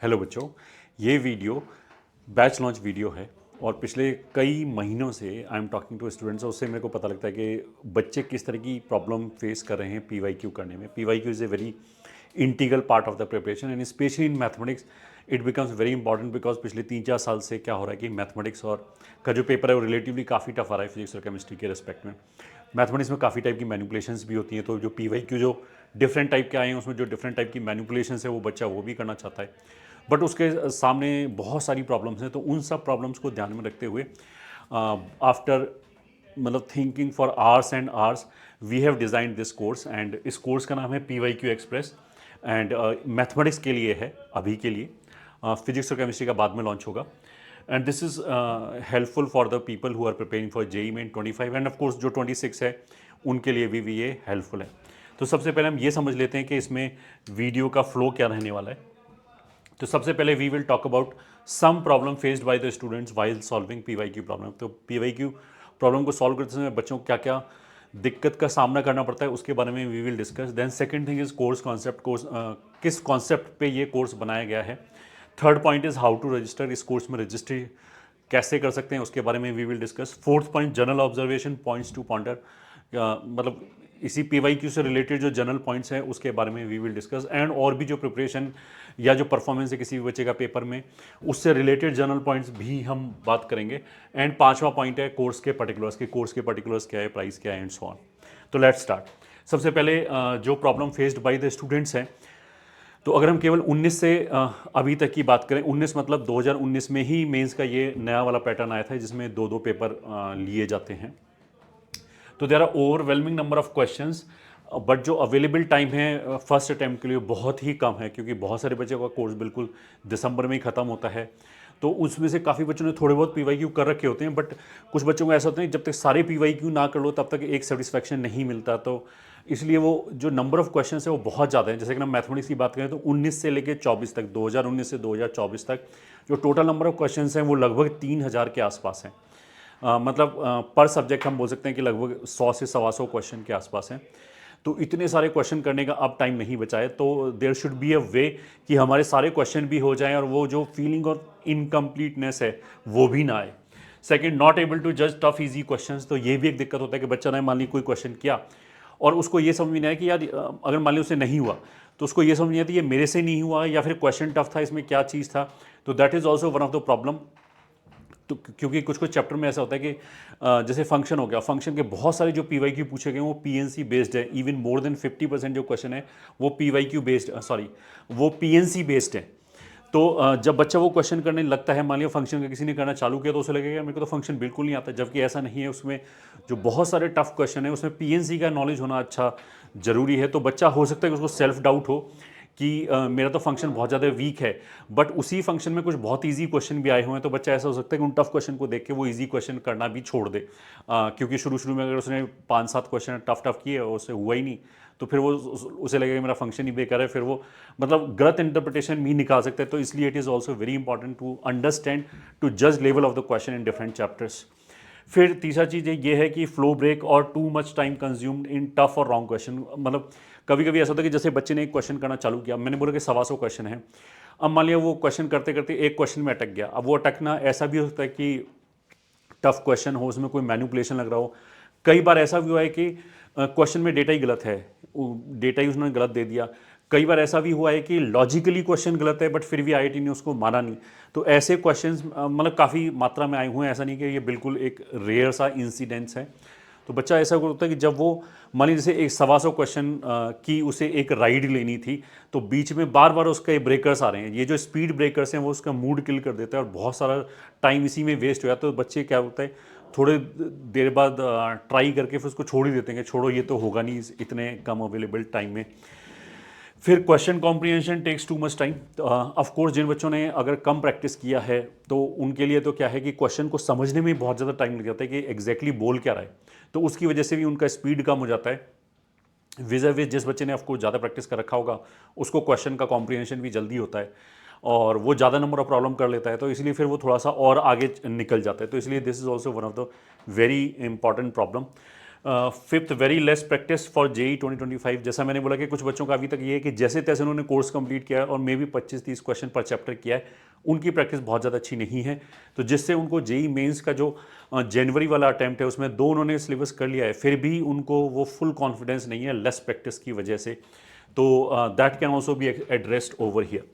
Hello बच्चों, ये video batch launch video है और पिछले कई महीनों से I am talking to students. उससे मेरे को पता लगता है कि बच्चे किस तरह की प्रॉब्लम फेस कर रहे हैं पीवाईक्यू करने में। PYQ is a very integral part of the preparation and specially in mathematics it becomes very important because पिछले 3-4 साल से क्या हो रहा है कि मैथमेटिक्स और का जो पेपर है वो रिलेटिवली काफ़ी टफ आ रहा है फिजिक्स और केमिस्ट्री के रिस्पेक्ट में। मैथमेटिक्स में काफ़ी टाइप की मैनिपुलेशंस भी होती हैं, तो जो पीवाईक्यू जो डिफरेंट टाइप के आए हैं उसमें जो डिफरेंट टाइप की मैनिपुलेशंस है वो बच्चा वो भी करना चाहता है, बट उसके सामने बहुत सारी प्रॉब्लम्स हैं। तो उन सब प्रॉब्लम्स को ध्यान में रखते हुए आफ्टर मतलब thinking for hours and hours we have design this course and इस कोर्स का नाम है पीवाईक्यू एक्सप्रेस एंड मैथमेटिक्स के लिए है अभी के लिए। फिजिक्स और केमिस्ट्री का बाद में लॉन्च होगा and this is helpful for the people who are preparing for JEE Main 25 and of course जो 26 है उनके लिए भी ये हेल्पफुल है। तो सबसे पहले हम ये समझ लेते हैं कि इसमें वीडियो का फ्लो क्या रहने वाला है। तो सबसे पहले we will talk about some problem faced by the students while solving PYQ problem. तो पीवाईक्यू प्रॉब्लम को सॉल्व करते समय बच्चों को क्या क्या दिक्कत का सामना करना पड़ता है उसके बारे में we will discuss. Then second thing is course concept, किस कॉन्सेप्ट पे ये कोर्स बनाया गया है। Third point is how to register, इस कोर्स में रजिस्ट्री कैसे कर सकते हैं उसके बारे में we will discuss. Fourth point general observation points to ponder, मतलब इसी पीवाईक्यू से रिलेटेड जो जनरल पॉइंट्स हैं उसके बारे में वी विल डिस्कस एंड और भी जो प्रिपरेशन या जो परफॉर्मेंस है किसी भी बच्चे का पेपर में उससे रिलेटेड जनरल पॉइंट्स भी हम बात करेंगे। एंड पांचवा पॉइंट है कोर्स के पर्टिकुलर्स क्या है, प्राइस क्या है एंड सो ऑन। तो लेट्स स्टार्ट। सबसे पहले जो problem faced by the students हैं, तो अगर हम केवल 19 से अभी तक की बात करें, 19 मतलब 2019 में ही मेंस का ये नया वाला पैटर्न आया था जिसमें दो पेपर लिए जाते हैं। तो there are overwhelming number of questions, but जो अवेलेबल टाइम है फर्स्ट अटैम्प्ट के लिए बहुत ही कम है क्योंकि बहुत सारे बच्चों का कोर्स बिल्कुल दिसंबर में ही ख़त्म होता है। तो उसमें से काफ़ी बच्चों ने थोड़े बहुत पीवाईक्यू कर रखे होते हैं, बट कुछ बच्चों को ऐसा होता है जब तक सारे पीवाईक्यू ना कर लो तब तक एक सेटिस्फैक्शन नहीं मिलता। तो इसलिए वो जो नंबर ऑफ क्वेश्चन है वो बहुत ज़्यादा है। जैसे कि हम मैथमेटिक्स की बात करें तो 19 से लेकर 24 तक, 2019 से 2024 तक जो टोटल नंबर ऑफ क्वेश्चन हैं वो लगभग 3000 के आसपास हैं। मतलब पर सब्जेक्ट हम बोल सकते हैं कि लगभग 100 से 125 क्वेश्चन के आसपास हैं। तो इतने सारे क्वेश्चन करने का अब टाइम नहीं बचा है, तो there should be a way कि हमारे सारे क्वेश्चन भी हो जाएं और वो जो फीलिंग ऑफ इनकम्प्लीटनेस है वो भी ना आए। सेकंड, नॉट एबल टू जज टफ इजी क्वेश्चंस, तो ये भी एक दिक्कत होता है कि बच्चा ने मान ली कोई क्वेश्चन किया और उसको ये समझ में नहीं आया कि यार अगर मान ली उससे नहीं हुआ तो उसको ये समझ नहीं आता ये मेरे से नहीं हुआ या फिर क्वेश्चन टफ था, इसमें क्या चीज़ था। तो that is also one of the problem. तो क्योंकि कुछ कुछ चैप्टर में ऐसा होता है कि जैसे फंक्शन हो गया, फंक्शन के बहुत सारे जो पीवाईक्यू पूछे गए वो पीएनसी बेस्ड है। इवन मोर देन 50% जो क्वेश्चन है वो पीवाईक्यू बेस्ड, सॉरी वो पीएनसी बेस्ड है। तो जब बच्चा वो क्वेश्चन करने लगता है, मान लिया फंक्शन का किसी ने करना चालू किया तो उसे लगेगा मेरे को तो फंक्शन बिल्कुल नहीं आता, जबकि ऐसा नहीं है। उसमें जो बहुत सारे टफ क्वेश्चन है उसमें पीएनसी का नॉलेज होना अच्छा जरूरी है। तो बच्चा हो सकता है कि उसको सेल्फ डाउट हो कि मेरा तो फंक्शन बहुत ज़्यादा वीक है, बट उसी फंक्शन में कुछ बहुत इजी क्वेश्चन भी आए हुए हैं। तो बच्चा ऐसा हो सकता है कि उन टफ क्वेश्चन को देख के वो इजी क्वेश्चन करना भी छोड़ दे, क्योंकि शुरू में अगर उसने 5-7 क्वेश्चन टफ किए और उससे हुआ ही नहीं तो फिर वो उसे लगेगा मेरा फंक्शन ही बेकार है, फिर वो मतलब गलत इंटरप्रिटेशन भी निकाल सकता है। तो इसलिए it is also very important to understand to जज level of the question in different chapters. फिर तीसरा चीज़ ये है कि फ्लो ब्रेक और too much time consumed in tough और रॉन्ग क्वेश्चन। मतलब कभी कभी ऐसा होता है कि जैसे बच्चे ने एक क्वेश्चन करना चालू किया, मैंने बोला कि 125 क्वेश्चन है, अब मान लिया वो क्वेश्चन करते करते एक क्वेश्चन में अटक गया। अब वो अटकना ऐसा भी हो सकता है कि टफ क्वेश्चन हो, उसमें कोई मैनिपुलेशन लग रहा हो। कई बार ऐसा भी हुआ है कि क्वेश्चन में डेटा ही गलत है, डेटा ही उसने गलत दे दिया। कई बार ऐसा भी हुआ है कि लॉजिकली क्वेश्चन गलत है बट फिर भी आईआईटी ने उसको माना नहीं। तो ऐसे क्वेश्चंस मतलब काफ़ी मात्रा में आए हुए हैं, ऐसा नहीं कि ये बिल्कुल एक रेयर सा इंसिडेंस है। तो बच्चा ऐसा होता है कि जब वो मान लीजिए जैसे एक 125 क्वेश्चन की उसे एक राइड लेनी थी तो बीच में बार बार उसके ब्रेकर्स आ रहे हैं, ये जो स्पीड ब्रेकर्स हैं वो उसका मूड किल कर देता है और बहुत सारा टाइम इसी में वेस्ट हो जाता है। तो बच्चे क्या होता है थोड़े देर बाद ट्राई करके फिर उसको छोड़ ही देते हैं कि छोड़ो ये तो होगा नहीं इतने कम अवेलेबल टाइम में। फिर question comprehension takes too much time. Of course जिन बच्चों ने अगर कम प्रैक्टिस किया है तो उनके लिए तो क्या है कि क्वेश्चन को समझने में बहुत ज़्यादा टाइम लग जाता है कि एग्जैक्टली बोल क्या रहा है, तो उसकी वजह से भी उनका स्पीड कम हो जाता है। विज़ विज जिस बच्चे ने ऑफकोर्स ज़्यादा प्रैक्टिस कर रखा होगा उसको क्वेश्चन का कॉम्प्रिहेंशन भी जल्दी होता है और वो ज़्यादा नंबर ऑफ प्रॉब्लम कर लेता है, तो इसलिए फिर वो थोड़ा सा और आगे निकल जाता है। तो इसलिए this is also one of the very important problem. Fifth, very less practice for JEE 2025। जैसा मैंने बोला कि कुछ बच्चों का अभी तक ये है कि जैसे तैसे उन्होंने कोर्स कंप्लीट किया है और मे भी 25-30 क्वेश्चन पर चैप्टर किया है, उनकी प्रैक्टिस बहुत ज़्यादा अच्छी नहीं है। तो जिससे उनको जेई मेंस का जो जनवरी वाला अटैम्प्ट है उसमें 2 उन्होंने सिलेबस कर लिया है, फिर भी उनको वो फुल कॉन्फिडेंस नहीं है लेस प्रैक्टिस की वजह से। तो that can also be addressed over here.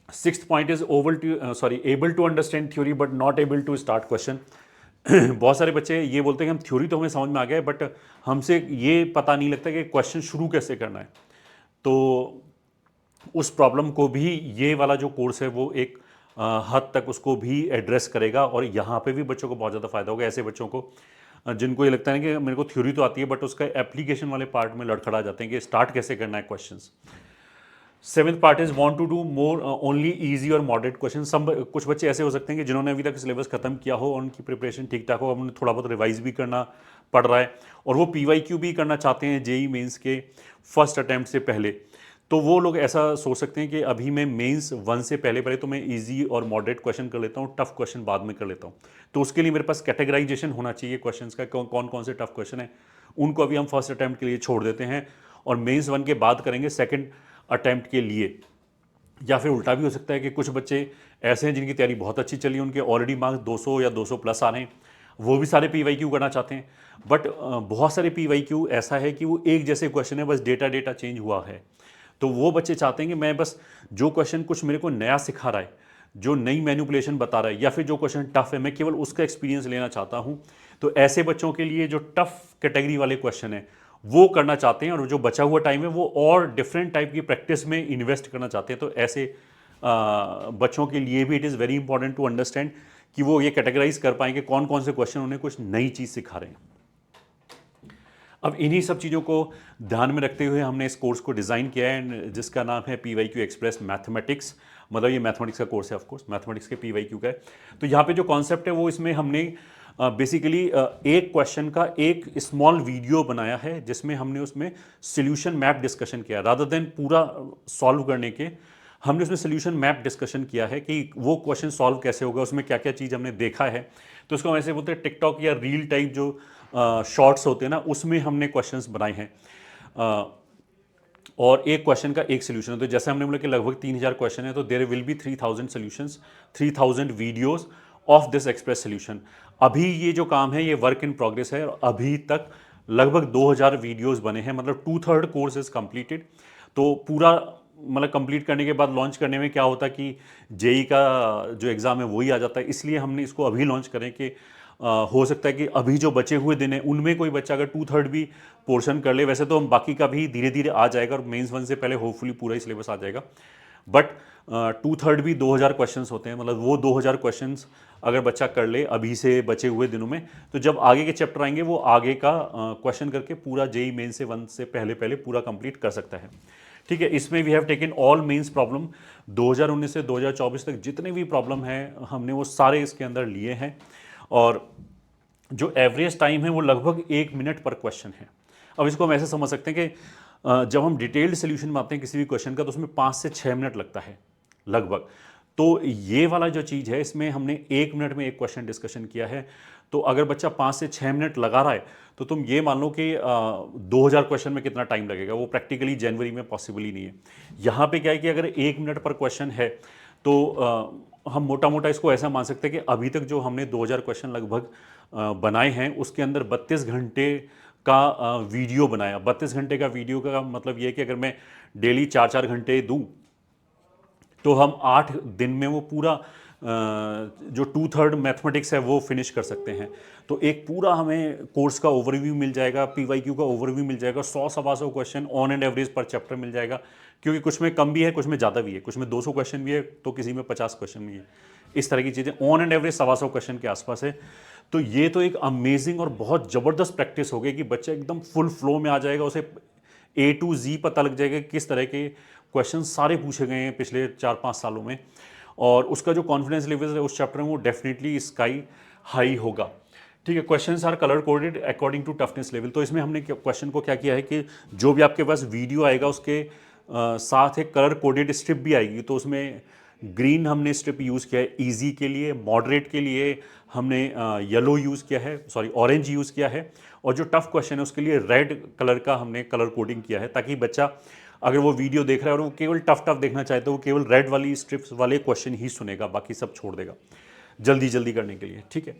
Sixth point is able to understand theory but not able to start question. बहुत सारे बच्चे ये बोलते हैं कि हम थ्योरी तो हमें समझ में आ गया है, बट हमसे ये पता नहीं लगता कि क्वेश्चन शुरू कैसे करना है। तो उस प्रॉब्लम को भी ये वाला जो कोर्स है वो एक हद तक उसको भी एड्रेस करेगा, और यहाँ पे भी बच्चों को बहुत ज़्यादा फायदा होगा। ऐसे बच्चों को जिनको ये लगता है कि मेरे को थ्योरी तो आती है बट उसका एप्लीकेशन वाले पार्ट में लड़खड़ा जाते हैं कि स्टार्ट कैसे करना है questions. Seventh part is want to do more only easy और मॉडरेट क्वेश्चन। सब कुछ बच्चे ऐसे हो सकते हैं कि जिन्होंने अभी तक सिलेबस खत्म किया हो और उनकी प्रिपरेशन ठीक ठाक हो, अब उन्हें थोड़ा बहुत रिवाइज भी करना पड़ रहा है और वो पीवाईक्यू भी करना चाहते हैं जेई मेंस के फर्स्ट अटैम्प्ट से पहले। तो वो लोग ऐसा सोच सकते हैं कि अभी मैं मेंस 1 से पहले पहले तो मैं इजी और मॉडरेट क्वेश्चन कर लेता हूँ, टफ क्वेश्चन बाद में कर लेता हूँ। तो उसके लिए मेरे पास कैटेगराइजेशन होना चाहिए क्वेश्चंस का, कौन कौन से टफ क्वेश्चन है उनको अभी हम फर्स्ट अटैम्प्ट के लिए छोड़ देते हैं और मेंस 1 के बाद करेंगे सेकंड अटैम्प्ट के लिए। या फिर उल्टा भी हो सकता है कि कुछ बच्चे ऐसे हैं जिनकी तैयारी बहुत अच्छी चली, उनके ऑलरेडी मार्क्स 200 या 200 प्लस आ रहे हैं, वो भी सारे पीवाईक्यू करना चाहते हैं। बट बहुत सारे पीवाईक्यू ऐसा है कि वो एक जैसे क्वेश्चन है, बस डेटा चेंज हुआ है। तो वो बच्चे चाहते हैं कि मैं बस जो क्वेश्चन कुछ मेरे को नया सिखा रहा है, जो नई मैनिपुलेशन बता रहा है, या फिर जो क्वेश्चन टफ है मैं केवल उसका एक्सपीरियंस लेना चाहता हूँ। तो ऐसे बच्चों के लिए जो टफ कैटेगरी वाले क्वेश्चन है वो करना चाहते हैं, और जो बचा हुआ टाइम है वो और डिफरेंट टाइप की प्रैक्टिस में इन्वेस्ट करना चाहते हैं। तो ऐसे बच्चों के लिए भी it is very important to understand कि वो ये कैटेगराइज कर पाएंगे कौन कौन से क्वेश्चन उन्हें कुछ नई चीज़ सिखा रहे हैं। अब इन्हीं सब चीज़ों को ध्यान में रखते हुए हमने इस कोर्स को डिज़ाइन किया है, जिसका नाम है पीवाईक्यू एक्सप्रेस मैथमेटिक्स। मतलब ये मैथमेटिक्स का कोर्स है, ऑफ कोर्स मैथमेटिक्स के पीवाईक्यू का है। तो यहाँ पे जो कॉन्सेप्ट है वो इसमें हमने बेसिकली एक क्वेश्चन का एक स्मॉल वीडियो बनाया है, जिसमें हमने उसमें सोल्यूशन मैप डिस्कशन किया। रादर देन पूरा सॉल्व करने के हमने उसमें सोल्यूशन मैप डिस्कशन किया है कि वो क्वेश्चन सॉल्व कैसे होगा, उसमें क्या क्या चीज़ हमने देखा है। तो उसको हम ऐसे बोलते हैं टिकटॉक या रील टाइप जो शॉर्ट्स होते हैं ना, उसमें हमने क्वेश्चंस बनाए हैं। और एक क्वेश्चन का एक सोल्यूशन है। तो जैसे हमने बोला कि लगभग 3000 क्वेश्चन है, तो there will be 3000 solutions, 3000 videos of this express solution. अभी ये जो काम है ये वर्क इन प्रोग्रेस है, और अभी तक लगभग 2000 वीडियोस बने हैं, मतलब 2/3 कोर्स इज कंप्लीटेड। तो पूरा मतलब कंप्लीट करने के बाद लॉन्च करने में क्या होता है कि जेई का जो एग्ज़ाम है वही आ जाता है। इसलिए हमने इसको अभी लॉन्च करें कि हो सकता है कि अभी जो बचे हुए दिन हैं उनमें कोई बच्चा अगर 2/3 भी पोर्शन कर ले, वैसे तो हम बाकी का भी धीरे धीरे आ जाएगा और मेंस 1 से पहले होपफुली पूरा ही सिलेबस आ जाएगा। बट 2/3 भी 2000 क्वेश्चंस होते हैं, मतलब वो 2000 क्वेश्चंस अगर बच्चा कर ले अभी से बचे हुए दिनों में, तो जब आगे के चैप्टर आएंगे वो आगे का क्वेश्चन करके पूरा जेई मेन से 1 से पहले पहले पूरा कंप्लीट कर सकता है। ठीक है, इसमें we have taken all mains problem 2019 से 2024 तक जितने भी प्रॉब्लम हैं हमने वो सारे इसके अंदर लिए हैं, और जो एवरेज टाइम है वो लगभग 1 मिनट पर क्वेश्चन है। अब इसको हम ऐसे समझ सकते हैं कि जब हम डिटेल्ड सोल्यूशन में आते हैं किसी भी क्वेश्चन का, तो उसमें 5 से 6 मिनट लगता है लगभग। तो ये वाला जो चीज़ है इसमें हमने 1 मिनट में एक क्वेश्चन डिस्कशन किया है। तो अगर बच्चा 5 से 6 मिनट लगा रहा है तो तुम ये मान लो कि 2000 क्वेश्चन में कितना टाइम लगेगा, वो प्रैक्टिकली जनवरी में पॉसिबल ही नहीं है। यहाँ पे क्या है कि अगर 1 मिनट पर क्वेश्चन है तो हम मोटा मोटा इसको ऐसा मान सकते हैं कि अभी तक जो हमने 2000 क्वेश्चन लगभग बनाए हैं उसके अंदर 32 घंटे का वीडियो बनाया। 32 घंटे का वीडियो का मतलब ये है कि अगर मैं डेली 4-4 घंटे दूं तो हम 8 दिन में वो पूरा जो 2/3 मैथमेटिक्स है वो फिनिश कर सकते हैं। तो एक पूरा हमें कोर्स का ओवरव्यू मिल जाएगा, पीवाईक्यू का ओवरव्यू मिल जाएगा, 100-125 क्वेश्चन ऑन एंड एवरेज पर चैप्टर मिल जाएगा, क्योंकि कुछ में कम भी है कुछ में ज़्यादा भी है, कुछ में 200 क्वेश्चन भी है तो किसी में 50 क्वेश्चन भी है। इस तरह की चीज़ें ऑन एंड एवरेज 125 क्वेश्चन के आसपास है। तो ये तो एक अमेजिंग और बहुत ज़बरदस्त प्रैक्टिस हो गई कि बच्चा एकदम फुल फ्लो में आ जाएगा, उसे A to Z पता लग जाएगा किस तरह के क्वेश्चन सारे पूछे गए हैं पिछले 4-5 सालों में, और उसका जो कॉन्फिडेंस लेवल है उस चैप्टर में वो डेफिनेटली स्काई हाई होगा। ठीक है, questions are colour coded according to toughness level. तो इसमें हमने क्वेश्चन को क्या किया है कि जो भी आपके पास वीडियो आएगा उसके साथ एक कलर कोडेड स्ट्रिप भी आएगी। तो उसमें ग्रीन हमने स्ट्रिप यूज़ किया है इजी के लिए, मॉडरेट के लिए हमने येलो यूज़ किया है, सॉरी ऑरेंज यूज़ किया है, और जो टफ क्वेश्चन है उसके लिए रेड कलर का हमने कलर कोडिंग किया है, ताकि बच्चा अगर वो वीडियो देख रहा है और वो केवल टफ टफ देखना चाहे तो वो केवल रेड वाली स्ट्रिप्स वाले क्वेश्चन ही सुनेगा, बाकी सब छोड़ देगा जल्दी जल्दी करने के लिए, ठीक है।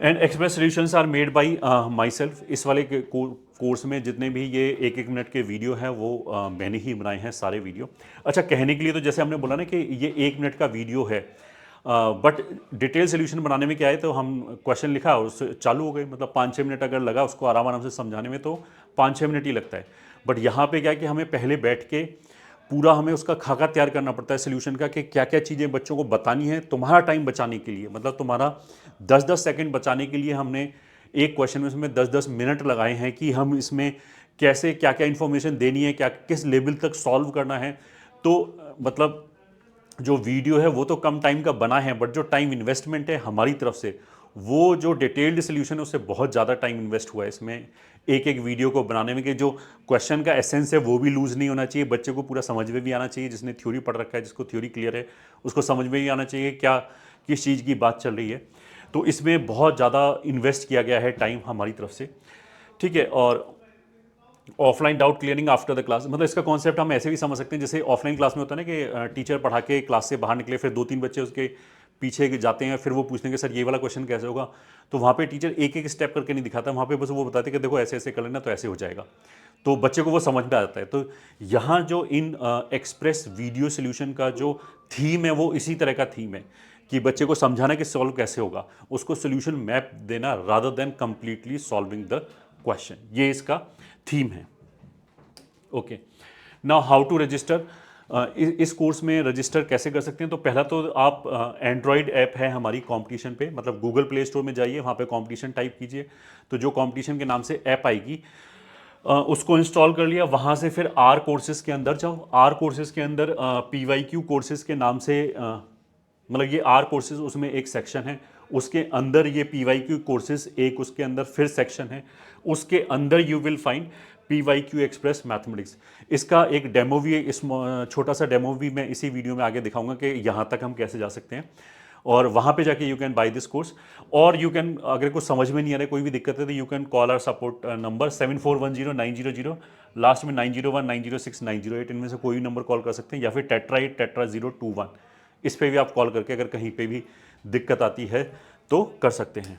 And express solutions are made by myself. इस वाले के कोर्स में जितने भी ये 1-1 मिनट के वीडियो हैं वो मैंने ही बनाए हैं सारे वीडियो। अच्छा, कहने के लिए तो जैसे हमने बोला ना कि ये 1 मिनट का वीडियो है, बट डिटेल सोल्यूशन बनाने में क्या है, तो हम क्वेश्चन लिखा और उससे चालू हो गए, मतलब 5-6 मिनट अगर लगा उसको आराम आराम से समझाने में तो 5-6 मिनट ही लगता है। बट यहाँ पे क्या है कि हमें पहले बैठ के पूरा हमें उसका खाका तैयार करना पड़ता है सोल्यूशन का, कि क्या क्या चीज़ें बच्चों को बतानी है तुम्हारा टाइम बचाने के लिए, मतलब तुम्हारा 10-10 सेकंड बचाने के लिए हमने एक क्वेश्चन में इसमें 10-10 मिनट लगाए हैं कि हम इसमें कैसे क्या क्या इन्फॉर्मेशन देनी है, क्या किस लेवल तक सॉल्व करना है। तो मतलब जो वीडियो है वो तो कम टाइम का बना है, बट जो टाइम इन्वेस्टमेंट है हमारी तरफ से, वो जो डिटेल्ड सोल्यूशन है उससे बहुत ज़्यादा टाइम इन्वेस्ट हुआ है इसमें एक एक वीडियो को बनाने में, कि जो क्वेश्चन का एसेंस है वो भी लूज़ नहीं होना चाहिए, बच्चे को पूरा समझ में भी आना चाहिए, जिसने थ्योरी पढ़ रखा है, जिसको थ्योरी क्लियर है उसको समझ में भी आना चाहिए क्या किस चीज़ की बात चल रही है। तो इसमें बहुत ज़्यादा इन्वेस्ट किया गया है टाइम हमारी तरफ से, ठीक है। और offline doubt clearing after the class, मतलब इसका कॉन्सेप्ट हम ऐसे भी समझ सकते हैं जैसे ऑफलाइन क्लास में होता है ना कि टीचर पढ़ा के क्लास से बाहर निकले, फिर 2-3 बच्चे उसके पीछे जाते हैं, फिर वो पूछते हैं कि सर ये वाला क्वेश्चन कैसे होगा, तो वहाँ पे टीचर एक एक स्टेप करके नहीं दिखाता, वहाँ पे बस वो बताते हैं कि देखो ऐसे ऐसे कर लेना तो ऐसे हो जाएगा, तो बच्चे को वो समझ में आ जाता है। तो यहाँ जो इन एक्सप्रेस वीडियो सोल्यूशन का जो थीम है वो इसी तरह का थीम है कि बच्चे को समझाना कि सॉल्व कैसे होगा, उसको सोल्यूशन मैप देना rather than completely solving the question, ये इसका थीम है। Okay, now how to register. इस कोर्स में रजिस्टर कैसे कर सकते हैं, तो पहला तो आप एंड्रॉयड ऐप है हमारी कंपटीशन पे, मतलब गूगल प्ले स्टोर में जाइए, वहाँ पे कंपटीशन टाइप कीजिए, तो जो कंपटीशन के नाम से ऐप आएगी उसको इंस्टॉल कर लिया। वहाँ से फिर आर कोर्सेज़ के अंदर जाओ, आर कोर्सेज़ के अंदर PYQ कोर्सेज़ के नाम से मतलब ये आर कोर्सेज़ उसमें एक सेक्शन है, उसके अंदर ये PYQ कोर्सेज़ एक उसके अंदर फिर सेक्शन है, उसके अंदर you will find PYQ express mathematics. इसका एक डेमो भी, इस छोटा सा डेमो भी मैं इसी वीडियो में आगे दिखाऊंगा कि यहाँ तक हम कैसे जा सकते हैं, और वहाँ पे जाके you can by this course. और यू कैन, अगर कुछ समझ में नहीं आ रहा है, कोई भी दिक्कत है, तो you can call our support number 7410900900, last में 901 906 908, इनमें से कोई नंबर कॉल कर सकते हैं, या फिर टेट्रा 021, इस पर भी आप कॉल करके अगर कहीं पे भी दिक्कत आती है तो कर सकते हैं।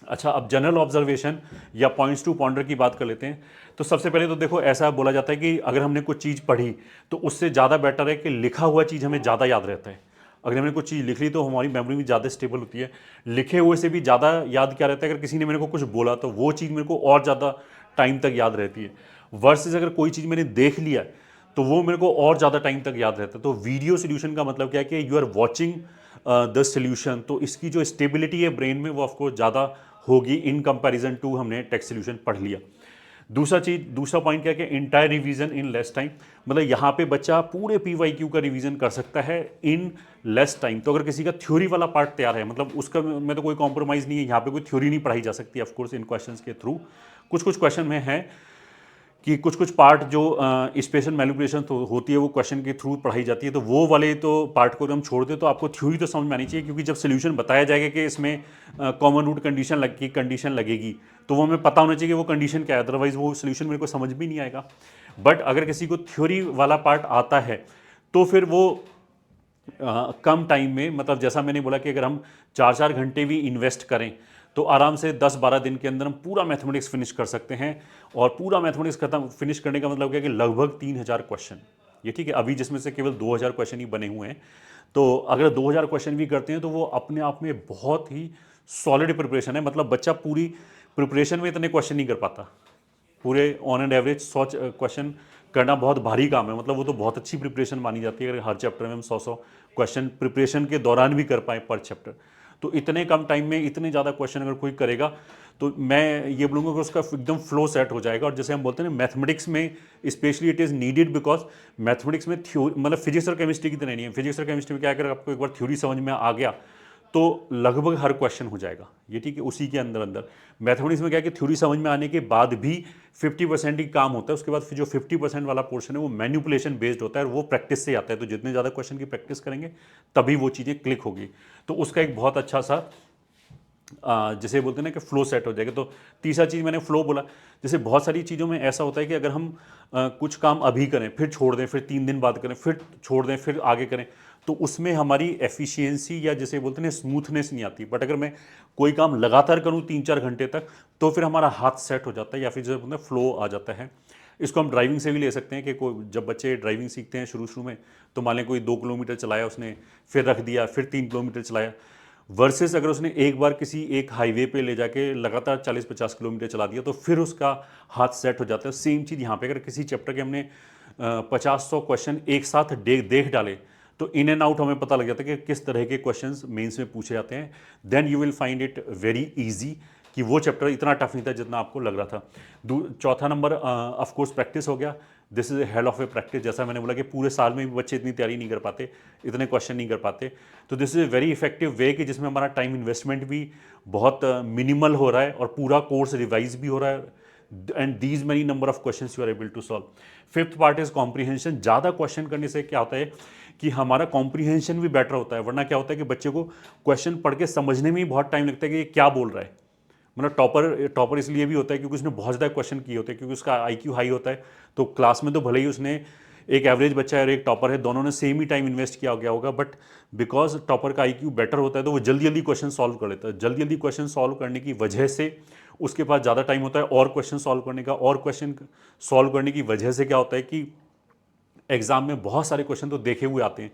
अच्छा, अब जनरल ऑब्जर्वेशन या पॉइंट्स टू पॉन्डर की बात कर लेते हैं। तो सबसे पहले तो देखो, ऐसा बोला जाता है कि अगर हमने कुछ चीज़ पढ़ी तो उससे ज़्यादा बेटर है कि लिखा हुआ चीज़ हमें ज़्यादा याद रहता है। अगर हमने कुछ चीज़ लिख ली तो हमारी मेमोरी भी ज़्यादा स्टेबल होती है। लिखे हुए से भी ज़्यादा याद क्या रहता है, अगर किसी ने मेरे को कुछ बोला तो वो चीज़ मेरे को और ज़्यादा टाइम तक याद रहती है, वर्सेस अगर कोई चीज़ मैंने देख लिया तो वो मेरे को और ज़्यादा टाइम तक याद रहता है। तो वीडियो सोल्यूशन का मतलब क्या है कि you are watching the solution, तो इसकी जो स्टेबिलिटी है ब्रेन में वो ऑफकोर्स ज़्यादा होगी इन कंपैरिजन टू हमने टेक्स्ट सोल्यूशन पढ़ लिया। दूसरा पॉइंट क्या है कि entire revision in less time, मतलब यहाँ पे बच्चा पूरे PYQ का रिवीजन कर सकता है इन लेस टाइम। तो अगर किसी का थ्योरी वाला पार्ट तैयार है, मतलब उसका में तो कोई कॉम्प्रोमाइज़ नहीं है, यहाँ पे कोई थ्योरी नहीं पढ़ाई जा सकती ऑफकोर्स इन क्वेश्चंस के थ्रू। कुछ क्वेश्चन में है कि कुछ पार्ट जो स्पेशल मैनिपुलेशन तो होती है वो क्वेश्चन के थ्रू पढ़ाई जाती है, तो वो वाले तो पार्ट को हम छोड़ दें तो आपको थ्योरी तो समझ में आनी चाहिए, क्योंकि जब सोल्यूशन बताया जाएगा कि इसमें कॉमन रूट कंडीशन लगेगी तो वो हमें पता होना चाहिए कि वो कंडीशन क्या है, अदरवाइज वो सोल्यूशन मेरे को समझ भी नहीं आएगा। बट अगर किसी को थ्योरी वाला पार्ट आता है तो फिर वो कम टाइम में, मतलब जैसा मैंने बोला कि अगर हम 4-4 घंटे भी इन्वेस्ट करें तो आराम से 10-12 दिन के अंदर हम पूरा मैथमेटिक्स फिनिश कर सकते हैं। और पूरा मैथमेटिक्स खत्म फिनिश करने का मतलब क्या है कि लगभग 3000 क्वेश्चन, ये ठीक है, अभी जिसमें से केवल 2000 क्वेश्चन ही बने हुए हैं, तो अगर 2000 क्वेश्चन भी करते हैं तो वो अपने आप में बहुत ही सॉलिड प्रिपरेशन है। मतलब बच्चा पूरी प्रिपरेशन में इतने क्वेश्चन नहीं कर पाता, पूरे ऑन एंड एवरेज 100 क्वेश्चन करना बहुत भारी काम है, मतलब वो तो बहुत अच्छी प्रिपरेशन मानी जाती है अगर हर चैप्टर में हम 100 क्वेश्चन प्रिपरेशन के दौरान भी कर पाए पर चैप्टर। तो इतने कम टाइम में इतने ज़्यादा क्वेश्चन अगर कोई करेगा तो मैं ये बोलूँगा कि उसका एकदम फ्लो सेट हो जाएगा। और जैसे हम बोलते हैं ना, मैथमेटिक्स में specially it is needed, because mathematics में थ्योरी, मतलब फिजिक्स और केमिस्ट्री की तरह नहीं है। फिजिक्स और केमिस्ट्री में क्या है, अगर आपको एक बार थ्योरी समझ में आ गया तो लगभग हर क्वेश्चन हो जाएगा ये, ठीक है, उसी के अंदर अंदर। मैथमेटिक्स में क्या है कि थ्योरी समझ में आने के बाद भी 50% ही काम होता है, उसके बाद फिर जो 50% वाला पोर्शन है वो मैनिपुलेशन बेस्ड होता है और वो प्रैक्टिस से आता है। तो जितने ज़्यादा क्वेश्चन की प्रैक्टिस करेंगे तभी वो चीज़ें क्लिक होगी। तो उसका एक बहुत अच्छा सा जैसे बोलते हैं ना कि फ्लो सेट हो जाएगा। तो तीसरा चीज़ मैंने फ्लो बोला, जैसे बहुत सारी चीज़ों में ऐसा होता है कि अगर हम कुछ काम अभी करें फिर छोड़ दें, फिर 3 दिन बाद करें, फिर छोड़ दें, फिर आगे करें, तो उसमें हमारी एफिशिएंसी या जैसे बोलते हैं स्मूथनेस नहीं आती। बट अगर मैं कोई काम लगातार करूं 3-4 घंटे तक, तो फिर हमारा हाथ सेट हो जाता है या फिर जैसे बोलते हैं फ्लो आ जाता है। इसको हम ड्राइविंग से भी ले सकते हैं कि कोई जब बच्चे ड्राइविंग सीखते हैं शुरू शुरू में, तो मान लें कोई 2 किलोमीटर चलाया उसने, फिर रख दिया, फिर 3 किलोमीटर चलाया, वर्सेस अगर उसने एक बार किसी एक हाईवे पे ले जाके लगातार 40-50 किलोमीटर चला दिया, तो फिर उसका हाथ सेट हो जाता है। सेम चीज़ यहाँ पे, अगर किसी चैप्टर के हमने 50-100 क्वेश्चन एक साथ देख डाले, तो इन एंड आउट हमें पता लग जाता है कि किस तरह के क्वेश्चंस मेंस में पूछे जाते हैं। Then you will find it very easy कि वो चैप्टर इतना टफ नहीं था जितना आपको लग रहा था। चौथा नंबर ऑफ कोर्स प्रैक्टिस हो गया। This is hell of A practice. जैसा मैंने बोला कि पूरे साल में भी बच्चे इतनी तैयारी नहीं कर पाते, इतने क्वेश्चन नहीं कर पाते। तो this is a very effective way कि जिसमें हमारा टाइम इन्वेस्टमेंट भी बहुत मिनिमल हो रहा है और पूरा कोर्स रिवाइज भी हो रहा है, and these many number of question you are able to solve. Fifth part is comprehension. ज़्यादा क्वेश्चन करने से क्या होता है कि हमारा कॉम्प्रीहेंशन भी बेटर होता है। वरना क्या होता है कि बच्चे को क्वेश्चन पढ़ के समझने में ही बहुत टाइम लगता है कि ये क्या बोल रहा है। मतलब टॉपर इसलिए भी होता है क्योंकि उसने बहुत ज़्यादा क्वेश्चन किए होते हैं, क्योंकि उसका आईक्यू हाई होता है। तो क्लास में तो भले ही उसने एक एवरेज बच्चा है और एक टॉपर है, दोनों ने सेम ही टाइम इन्वेस्ट किया गया होगा, बट बिकॉज टॉपर का आईक्यू बेटर होता है तो वो जल्दी जल्दी क्वेश्चन सॉल्व कर लेता है। जल्दी जल्दी क्वेश्चन सॉल्व करने की वजह से उसके पास ज़्यादा टाइम होता है और क्वेश्चन सॉल्व करने का, और क्वेश्चन सॉल्व करने की वजह से क्या होता है कि एग्जाम में बहुत सारे क्वेश्चन तो देखे हुए आते हैं,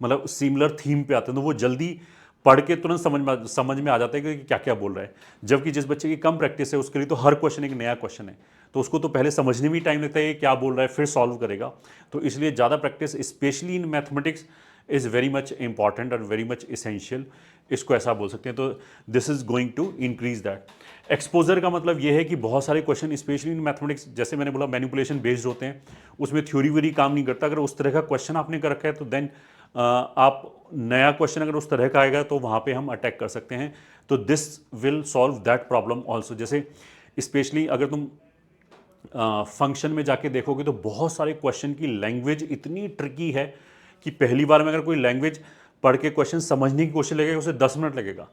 मतलब सिमिलर थीम पे आते हैं, तो वो जल्दी पढ़ के तुरंत समझ में आ जाता है कि क्या क्या बोल रहा है। जबकि जिस बच्चे की कम प्रैक्टिस है उसके लिए तो हर क्वेश्चन एक नया क्वेश्चन है, तो उसको तो पहले समझने में ही टाइम लगता है ये क्या बोल रहा है, फिर सॉल्व करेगा। तो इसलिए ज़्यादा practice specially in mathematics is very much important और वेरी मच इसेंशियल, इसको ऐसा बोल सकते हैं। तो this is going to increase that exposure का मतलब ये है कि बहुत सारे क्वेश्चन स्पेशली इन मैथमेटिक्स, जैसे मैंने बोला मैनिपुलेशन बेस्ड होते हैं, उसमें थ्योरी व्योरी काम नहीं करता। अगर उस तरह का क्वेश्चन आपने कर रखा है तो देन आप नया क्वेश्चन अगर उस तरह का आएगा तो वहाँ पे हम अटैक कर सकते हैं। तो this will solve that problem also. जैसे स्पेशली अगर तुम फंक्शन में जाके देखोगे तो बहुत सारे क्वेश्चन की लैंग्वेज इतनी ट्रिकी है कि पहली बार में अगर कोई लैंग्वेज पढ़ के क्वेश्चन समझने की कोशिश लगेगा उसे 10 मिनट लगेगा,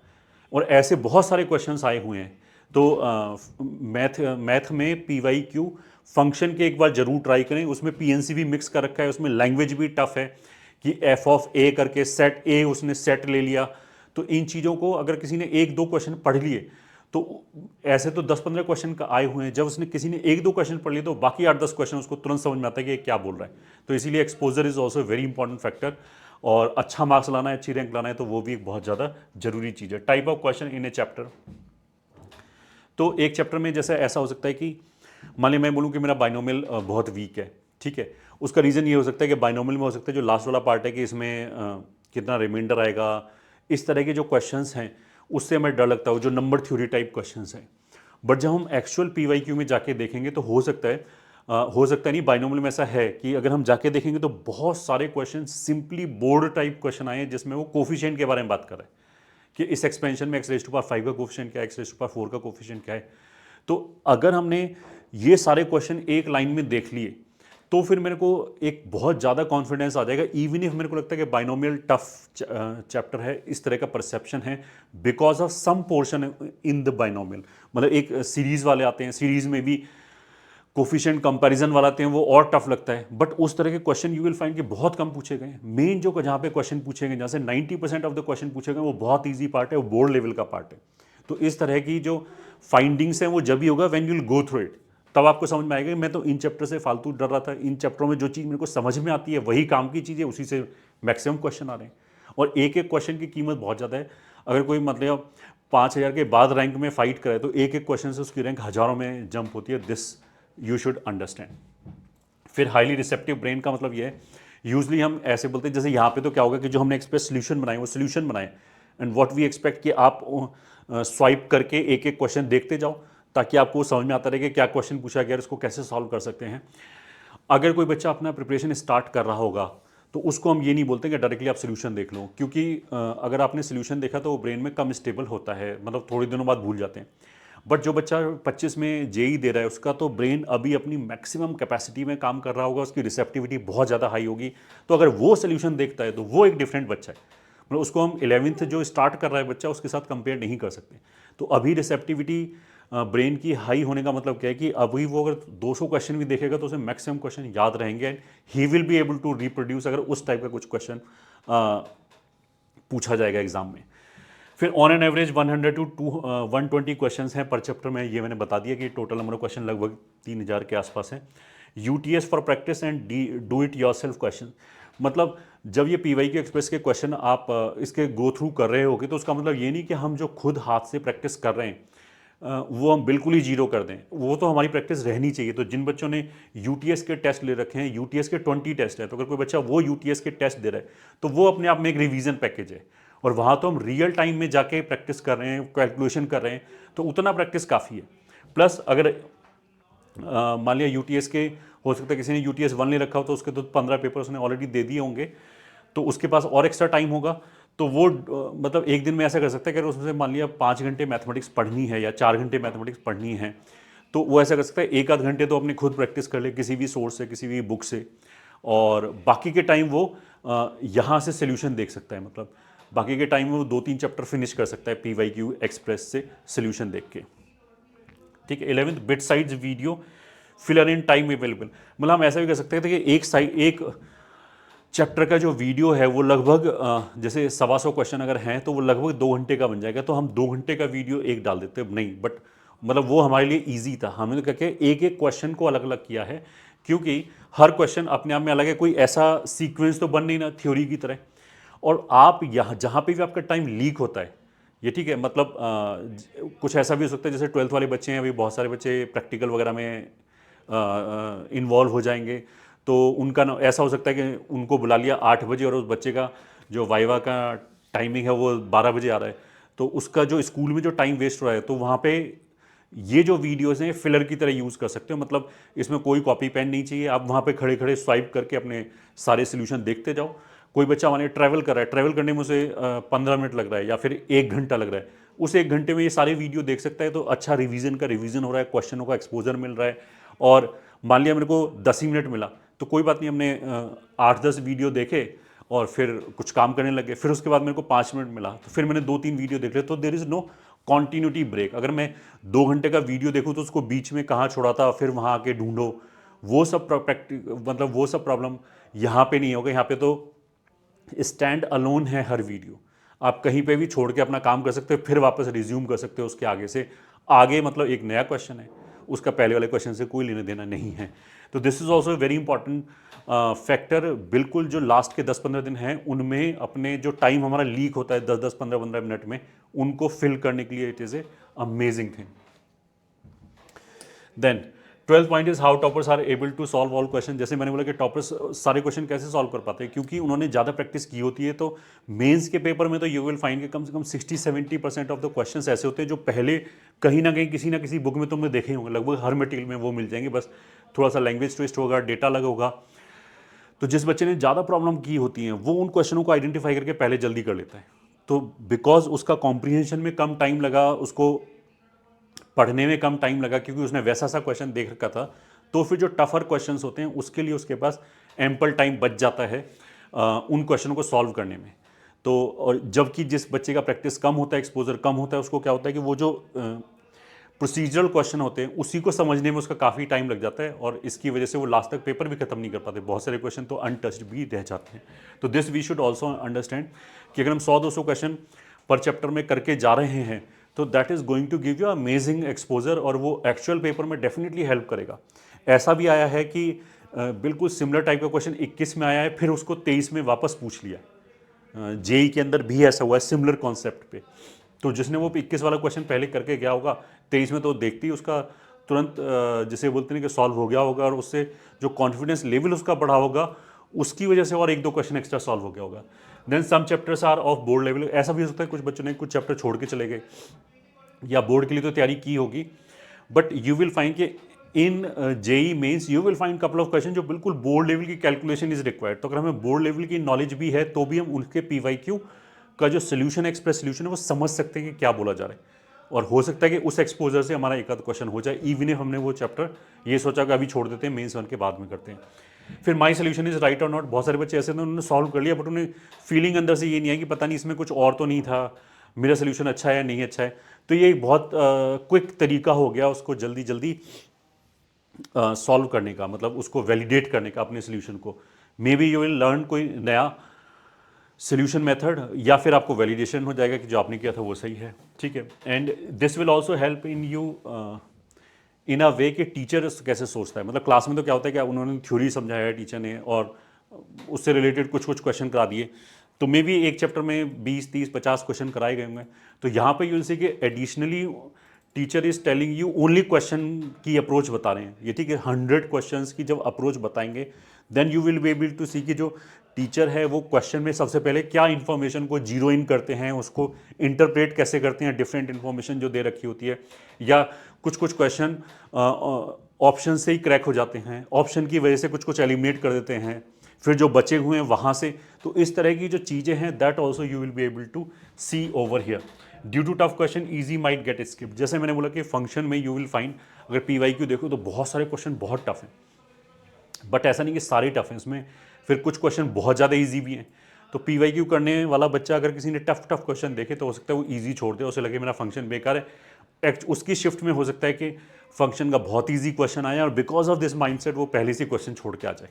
और ऐसे बहुत सारे क्वेश्चंस आए हुए हैं। तो मैथ में PYQ फंक्शन के एक बार जरूर ट्राई करें। उसमें PNC भी मिक्स कर रखा है, उसमें लैंग्वेज भी टफ है कि एफ ऑफ ए करके सेट ए उसने सेट ले लिया। तो इन चीज़ों को अगर किसी ने 1-2 क्वेश्चन पढ़ लिए, तो ऐसे तो 10-15 क्वेश्चन का आए हुए हैं, जब उसने किसी ने 1-2 क्वेश्चन पढ़ लिए तो बाकी 8-10 क्वेश्चन उसको तुरंत समझ में आता है कि ये क्या बोल रहा है। तो इसीलिए exposure is also very important factor, और अच्छा मार्क्स लाना है, अच्छी रैंक लाना है, तो वो भी एक बहुत ज़्यादा जरूरी चीज़ है। Type of question in A chapter, तो एक चैप्टर में जैसे ऐसा हो सकता है कि मान ली मैं बोलूँ कि मेरा बाइनोमियल बहुत वीक है, ठीक है। उसका रीज़न ये हो सकता है कि बाइनोमियल में हो सकता है जो लास्ट वाला पार्ट है कि इसमें कितना रिमाइंडर आएगा, इस तरह के जो क्वेश्चंस हैं उससे हमें डर लगता है, जो नंबर थ्योरी टाइप क्वेश्चंस हैं। बट जब हम एक्चुअल PYQ में जाके देखेंगे तो हो सकता है नहीं, बाइनोमियल में ऐसा है कि अगर हम जाके देखेंगे तो बहुत सारे question simply board type question आए हैं जिसमें वो कोफिशिएंट के बारे में बात कर रहे हैं कि इस एक्सपेंशन में x⁵ का कोफिशिएंट क्या है, x⁴ का कोफिशिएंट क्या है। तो अगर हमने ये सारे क्वेश्चन एक लाइन में देख लिए तो फिर मेरे को एक बहुत ज़्यादा कॉन्फिडेंस आ जाएगा, इवन इफ मेरे को लगता है कि बाइनोमियल टफ चैप्टर है, इस तरह का परसेप्शन है because of some portion in the binomial. मतलब एक सीरीज वाले आते हैं, सीरीज में भी कोफिशिएंट कंपैरिजन वाला आते हैं, वो और टफ लगता है। बट उस तरह के क्वेश्चन यू विल फाइंड कि बहुत कम पूछे गए। मेन जो जहाँ पे क्वेश्चन पूछे गए, जहाँ से 90% ऑफ द क्वेश्चन पूछे गए, वो बहुत ईजी पार्ट है, वो बोर्ड लेवल का पार्ट है। तो इस तरह की जो फाइंडिंग्स हैं वो जब भी होगा when you will go through it, तब आपको समझ में आएगा कि मैं तो इन चैप्टर से फालतू डर रहा था, इन चैप्टरों में जो चीज़ मेरे को समझ में आती है वही काम की चीज़ है, उसी से मैक्सिमम क्वेश्चन आ रहे हैं। और एक एक क्वेश्चन की कीमत बहुत ज़्यादा है। अगर कोई मतलब 5,000 के बाद रैंक में फाइट करे तो एक एक क्वेश्चन से उसकी रैंक हज़ारों में जंप होती है। This you should understand. फिर हाईली रिसेप्टिव ब्रेन का मतलब ये है, यूजली हम ऐसे बोलते हैं जैसे यहाँ पे तो क्या होगा कि जो हमने एक्सप्रेस सोल्यूशन बनाए वो सोल्यूशन बनाए, एंड व्हाट वी एक्सपेक्ट कि आप स्वाइप करके एक एक क्वेश्चन देखते जाओ ताकि आपको समझ में आता रहे कि क्या क्वेश्चन पूछा गया और इसको कैसे सॉल्व कर सकते हैं। अगर कोई बच्चा अपना प्रिपरेशन स्टार्ट कर रहा होगा तो उसको हम ये नहीं बोलते कि डायरेक्टली आप सोल्यूशन देख लो, क्योंकि अगर आपने सोल्यूशन देखा तो वो ब्रेन में कम स्टेबल होता है, मतलब थोड़े दिनों बाद भूल जाते हैं। बट जो बच्चा 25 में जेई दे रहा है, उसका तो ब्रेन अभी अपनी मैक्सिमम कैपेसिटी में काम कर रहा होगा, उसकी रिसेप्टिविटी बहुत ज़्यादा हाई होगी। तो अगर वो सोल्यूशन देखता है तो वो एक डिफरेंट बच्चा है, मतलब उसको हम 11th जो स्टार्ट कर रहा है बच्चा, उसके साथ कंपेयर नहीं कर सकते। तो अभी रिसेप्टिविटी ब्रेन की हाई होने का मतलब क्या है कि अभी वो अगर 200 क्वेश्चन भी देखेगा तो उसे मैक्सिमम क्वेश्चन याद रहेंगे and he will be able to reproduce, अगर उस टाइप का कुछ क्वेश्चन पूछा जाएगा एग्जाम में। फिर on an average 100 to 120 questions हैं पर चैप्टर में, ये मैंने बता दिया कि टोटल नंबर ऑफ क्वेश्चन लगभग 3000 के आसपास है। UTS for practice and do it yourself question, मतलब जब ये पीवाईक्यू एक्सप्रेस के क्वेश्चन आप इसके गो थ्रू कर रहे होगे तो उसका मतलब ये नहीं कि हम जो खुद हाथ से प्रैक्टिस कर रहे हैं वो हम बिल्कुल ही जीरो कर दें, वो तो हमारी प्रैक्टिस रहनी चाहिए। तो जिन बच्चों ने यूटीएस के टेस्ट ले रखे हैं, यूटीएस के 20 टेस्ट है, तो अगर कोई बच्चा वो यूटीएस के टेस्ट दे रहा है तो वो अपने आप में एक रिवीजन पैकेज है, और वहाँ तो हम रियल टाइम में जाके प्रैक्टिस कर रहे हैं, कैलकुलेशन कर रहे हैं, तो उतना प्रैक्टिस काफ़ी है। प्लस अगर मान लिया यूटीएस के, हो सकता है किसी ने यूटीएस 1 ले रखा हो तो उसके तो 15 पेपर उसने ऑलरेडी दे दिए होंगे, तो उसके पास और एक्स्ट्रा टाइम होगा, तो वो मतलब एक दिन में ऐसा कर सकता है कि अगर उसमें मान लिया 5 घंटे मैथमेटिक्स पढ़नी है या 4 घंटे मैथमेटिक्स पढ़नी है, तो वो ऐसा कर सकता है 1 आध घंटे तो अपने खुद प्रैक्टिस कर ले किसी भी सोर्स से, किसी भी बुक से, और बाकी के टाइम वो यहाँ से सोल्यूशन देख सकता है, मतलब बाकी के टाइम में वो 2-3 चैप्टर फिनिश कर सकता है पीवाईक्यू एक्सप्रेस से सोल्यूशन देख के। ठीक है। 11th bit size video filler in time available, मतलब हम ऐसा भी कर सकते थे कि एक चैप्टर का जो वीडियो है वो लगभग जैसे 125 क्वेश्चन अगर हैं तो वो लगभग 2 घंटे का बन जाएगा, तो हम 2 घंटे का वीडियो एक डाल देते नहीं, बट मतलब वो हमारे लिए ईजी था, हमने तो करके एक एक क्वेश्चन को अलग अलग किया है, क्योंकि हर क्वेश्चन अपने आप में अलग है, कोई ऐसा सीक्वेंस तो बन नहीं ना थ्योरी की तरह। और आप यहाँ जहाँ पे भी आपका टाइम लीक होता है, ये ठीक है, मतलब कुछ ऐसा भी हो सकता है जैसे 12th वाले बच्चे हैं, अभी बहुत सारे बच्चे प्रैक्टिकल वगैरह में इन्वॉल्व हो जाएंगे, तो उनका ना ऐसा हो सकता है कि उनको बुला लिया 8 बजे और उस बच्चे का जो वाइवा का टाइमिंग है वो 12 बजे आ रहा है, तो उसका जो स्कूल में जो टाइम वेस्ट हो रहा है, तो वहाँ पे ये जो वीडियोस हैं फिलर की तरह यूज़ कर सकते हो, मतलब इसमें कोई कॉपी पेन नहीं चाहिए, आप वहाँ पे खड़े खड़े स्वाइप करके अपने सारे सोल्यूशन देखते जाओ। कोई बच्चा मानिए ट्रैवल कर रहा है, ट्रैवल करने में उसे 15 मिनट लग रहा है या फिर 1 घंटा लग रहा है, उस 1 घंटे में ये सारे वीडियो देख सकता है, तो अच्छा रिवीजन का रिवीजन हो रहा है, क्वेश्चनों का एक्सपोजर मिल रहा है। और मान लिया मेरे को 10 ही मिनट मिला, तो कोई बात नहीं, हमने 8-10 वीडियो देखे और फिर कुछ काम करने लगे, फिर उसके बाद मेरे को 5 मिनट मिला तो फिर मैंने 2-3 वीडियो देख लिया, तो there is no continuity break. अगर मैं 2 घंटे का वीडियो देखूँ तो उसको बीच में कहाँ छोड़ा था, फिर वहाँ आके ढूंढो, वो सब मतलब वो सब प्रॉब्लम यहाँ पे नहीं होगा। यहाँ पे तो स्टैंड अलोन है हर वीडियो, आप कहीं पे भी छोड़ के अपना काम कर सकते हो, फिर वापस रिज्यूम कर सकते हो उसके आगे से। आगे मतलब एक नया क्वेश्चन है, उसका पहले वाले क्वेश्चन से कोई लेना देना नहीं है। तो this is also very important factor. बिल्कुल जो लास्ट के 10-15 दिन हैं उनमें अपने जो टाइम हमारा लीक होता है 10-10, 15-15 मिनट में, उनको फिल करने के लिए it is a amazing thing. Then 12th point is how toppers are able to solve all question. जैसे मैंने बोला कि टॉपर्स सारे क्वेश्चन कैसे सॉल्व कर पाते हैं, क्योंकि उन्होंने ज़्यादा प्रैक्टिस की होती है। तो मेंस के पेपर में तो यू विल फाइंड कि कम से कम 60-70% ऑफ द क्वेश्चंस ऐसे होते हैं जो पहले कहीं ना कहीं किसी ना किसी बुक में तुमने देखे होंगे, लगभग हर मटेरियल में वो मिल जाएंगे, बस थोड़ा सा लैंग्वेज ट्विस्ट होगा, डेटा अलग होगा। तो जिस बच्चे ने ज़्यादा प्रॉब्लम की होती हैं वो उन क्वेश्चनों को आइडेंटिफाई करके पहले जल्दी कर लेता है। तो बिकॉज उसका कॉम्प्रीहेंशन में कम टाइम लगा, उसको पढ़ने में कम टाइम लगा, क्योंकि उसने वैसा सा क्वेश्चन देख रखा था, तो फिर जो टफर क्वेश्चंस होते हैं उसके लिए उसके पास एम्पल टाइम बच जाता है उन क्वेश्चनों को सॉल्व करने में। तो और जबकि जिस बच्चे का प्रैक्टिस कम होता है, एक्सपोजर कम होता है, उसको क्या होता है कि वो जो प्रोसीजरल क्वेश्चन होते हैं उसी को समझने में उसका काफ़ी टाइम लग जाता है, और इसकी वजह से वो लास्ट तक पेपर भी खत्म नहीं कर पाते, बहुत सारे क्वेश्चन तो अनटच्ड भी रह जाते हैं। तो this we should also understand कि अगर हम 100-200 क्वेश्चन पर चैप्टर में करके जा रहे हैं तो that is going to give you amazing exposure, और वो एक्चुअल पेपर में डेफिनेटली हेल्प करेगा। ऐसा भी आया है कि बिल्कुल सिमिलर टाइप का क्वेश्चन 21 में आया है, फिर उसको 23 में वापस पूछ लिया। जेई के अंदर भी ऐसा हुआ है सिमिलर कॉन्सेप्ट पे। तो जिसने वो 21 वाला क्वेश्चन पहले करके गया होगा, 23 में तो देखते ही उसका तुरंत जिसे बोलते हैं कि सॉल्व हो गया होगा, और उससे जो कॉन्फिडेंस लेवल उसका बढ़ा होगा उसकी वजह से और 1-2 क्वेश्चन एक्स्ट्रा सॉल्व हो गया होगा। Then some chapters are of board level. ऐसा भी हो सकता है कुछ बच्चों ने कुछ चैप्टर छोड़ के चले गए, या बोर्ड के लिए तो तैयारी की होगी, बट यू विल फाइंड कि in JEE mains you will find couple of question जो बिल्कुल बोर्ड लेवल की कैलकुलेशन इज रिक्वायर्ड। तो अगर हमें बोर्ड लेवल की नॉलेज भी है तो भी हम उनके पीवाईक्यू का जो सोल्यूशन एक्सप्रेस सोल्यूशन है वो समझ सकते हैं कि क्या बोला जा रहा है, और हो सकता है कि उस एक्सपोजर से हमारा एक आध क्वेश्चन हो जाए, इवन if हमने वो चैप्टर ये सोचा कि अभी छोड़ देते हैं, मेंस 1 के बाद में करते हैं। फिर माई सोल्यूशन इज राइट और नॉट, बहुत सारे बच्चे ऐसे थे उन्होंने सॉल्व कर लिया बट उन्हें फीलिंग अंदर से ये नहीं है कि पता नहीं इसमें कुछ और तो नहीं था, मेरा सोल्यूशन अच्छा है या नहीं अच्छा है। तो ये एक बहुत क्विक तरीका हो गया उसको जल्दी जल्दी सॉल्व करने का, मतलब उसको वैलिडेट करने का अपने सोल्यूशन को। May be you will learn कोई नया सोल्यूशन मेथड, या फिर आपको वैलिडेशन हो जाएगा कि जो आपने किया था वो सही है, ठीक है। And this will also help in you in a way कि टीचर कैसे सोचता है। मतलब क्लास में तो क्या होता है कि उन्होंने थ्योरी समझाया है टीचर ने और उससे रिलेटेड कुछ कुछ क्वेश्चन करा दिए, तो मे बी एक चैप्टर में 20 30 50 क्वेश्चन कराए गए होंगे। तो यहाँ पे यूल से कि additionally teacher is telling you only question की अप्रोच बता रहे हैं ये, ठीक है। 100 क्वेश्चंस की जब अप्रोच बताएंगे then you will be able to see कि जो टीचर है वो क्वेश्चन में सबसे पहले क्या इन्फॉर्मेशन को जीरो इन करते हैं, उसको इंटरप्रेट कैसे करते हैं डिफरेंट इन्फॉर्मेशन जो दे रखी होती है, या कुछ कुछ क्वेश्चन ऑप्शन से ही क्रैक हो जाते हैं, ऑप्शन की वजह से कुछ कुछ एलिमिनेट कर देते हैं, फिर जो बचे हुए हैं वहाँ से। तो इस तरह की जो चीज़ें हैं that also you will be able to see over here. Due to tough question easy might get skipped, जैसे मैंने बोला कि फंक्शन में यू विल फाइंड, अगर पीवाईक्यू देखो तो बहुत सारे क्वेश्चन बहुत टफ हैं, बट ऐसा नहीं कि सारे टफ हैं, इसमें फिर कुछ क्वेश्चन बहुत ज़्यादा ईजी भी हैं। तो पीवाईक्यू करने वाला बच्चा अगर किसी ने टफ टफ क्वेश्चन देखे तो हो सकता है वो ईजी छोड़ दे, उसे लगे मेरा फंक्शन बेकार है। उसकी शिफ्ट में हो सकता है कि फंक्शन का बहुत ईजी क्वेश्चन आया और बिकॉज ऑफ दिस माइंडसेट वो पहले से क्वेश्चन छोड़ के आ जाए।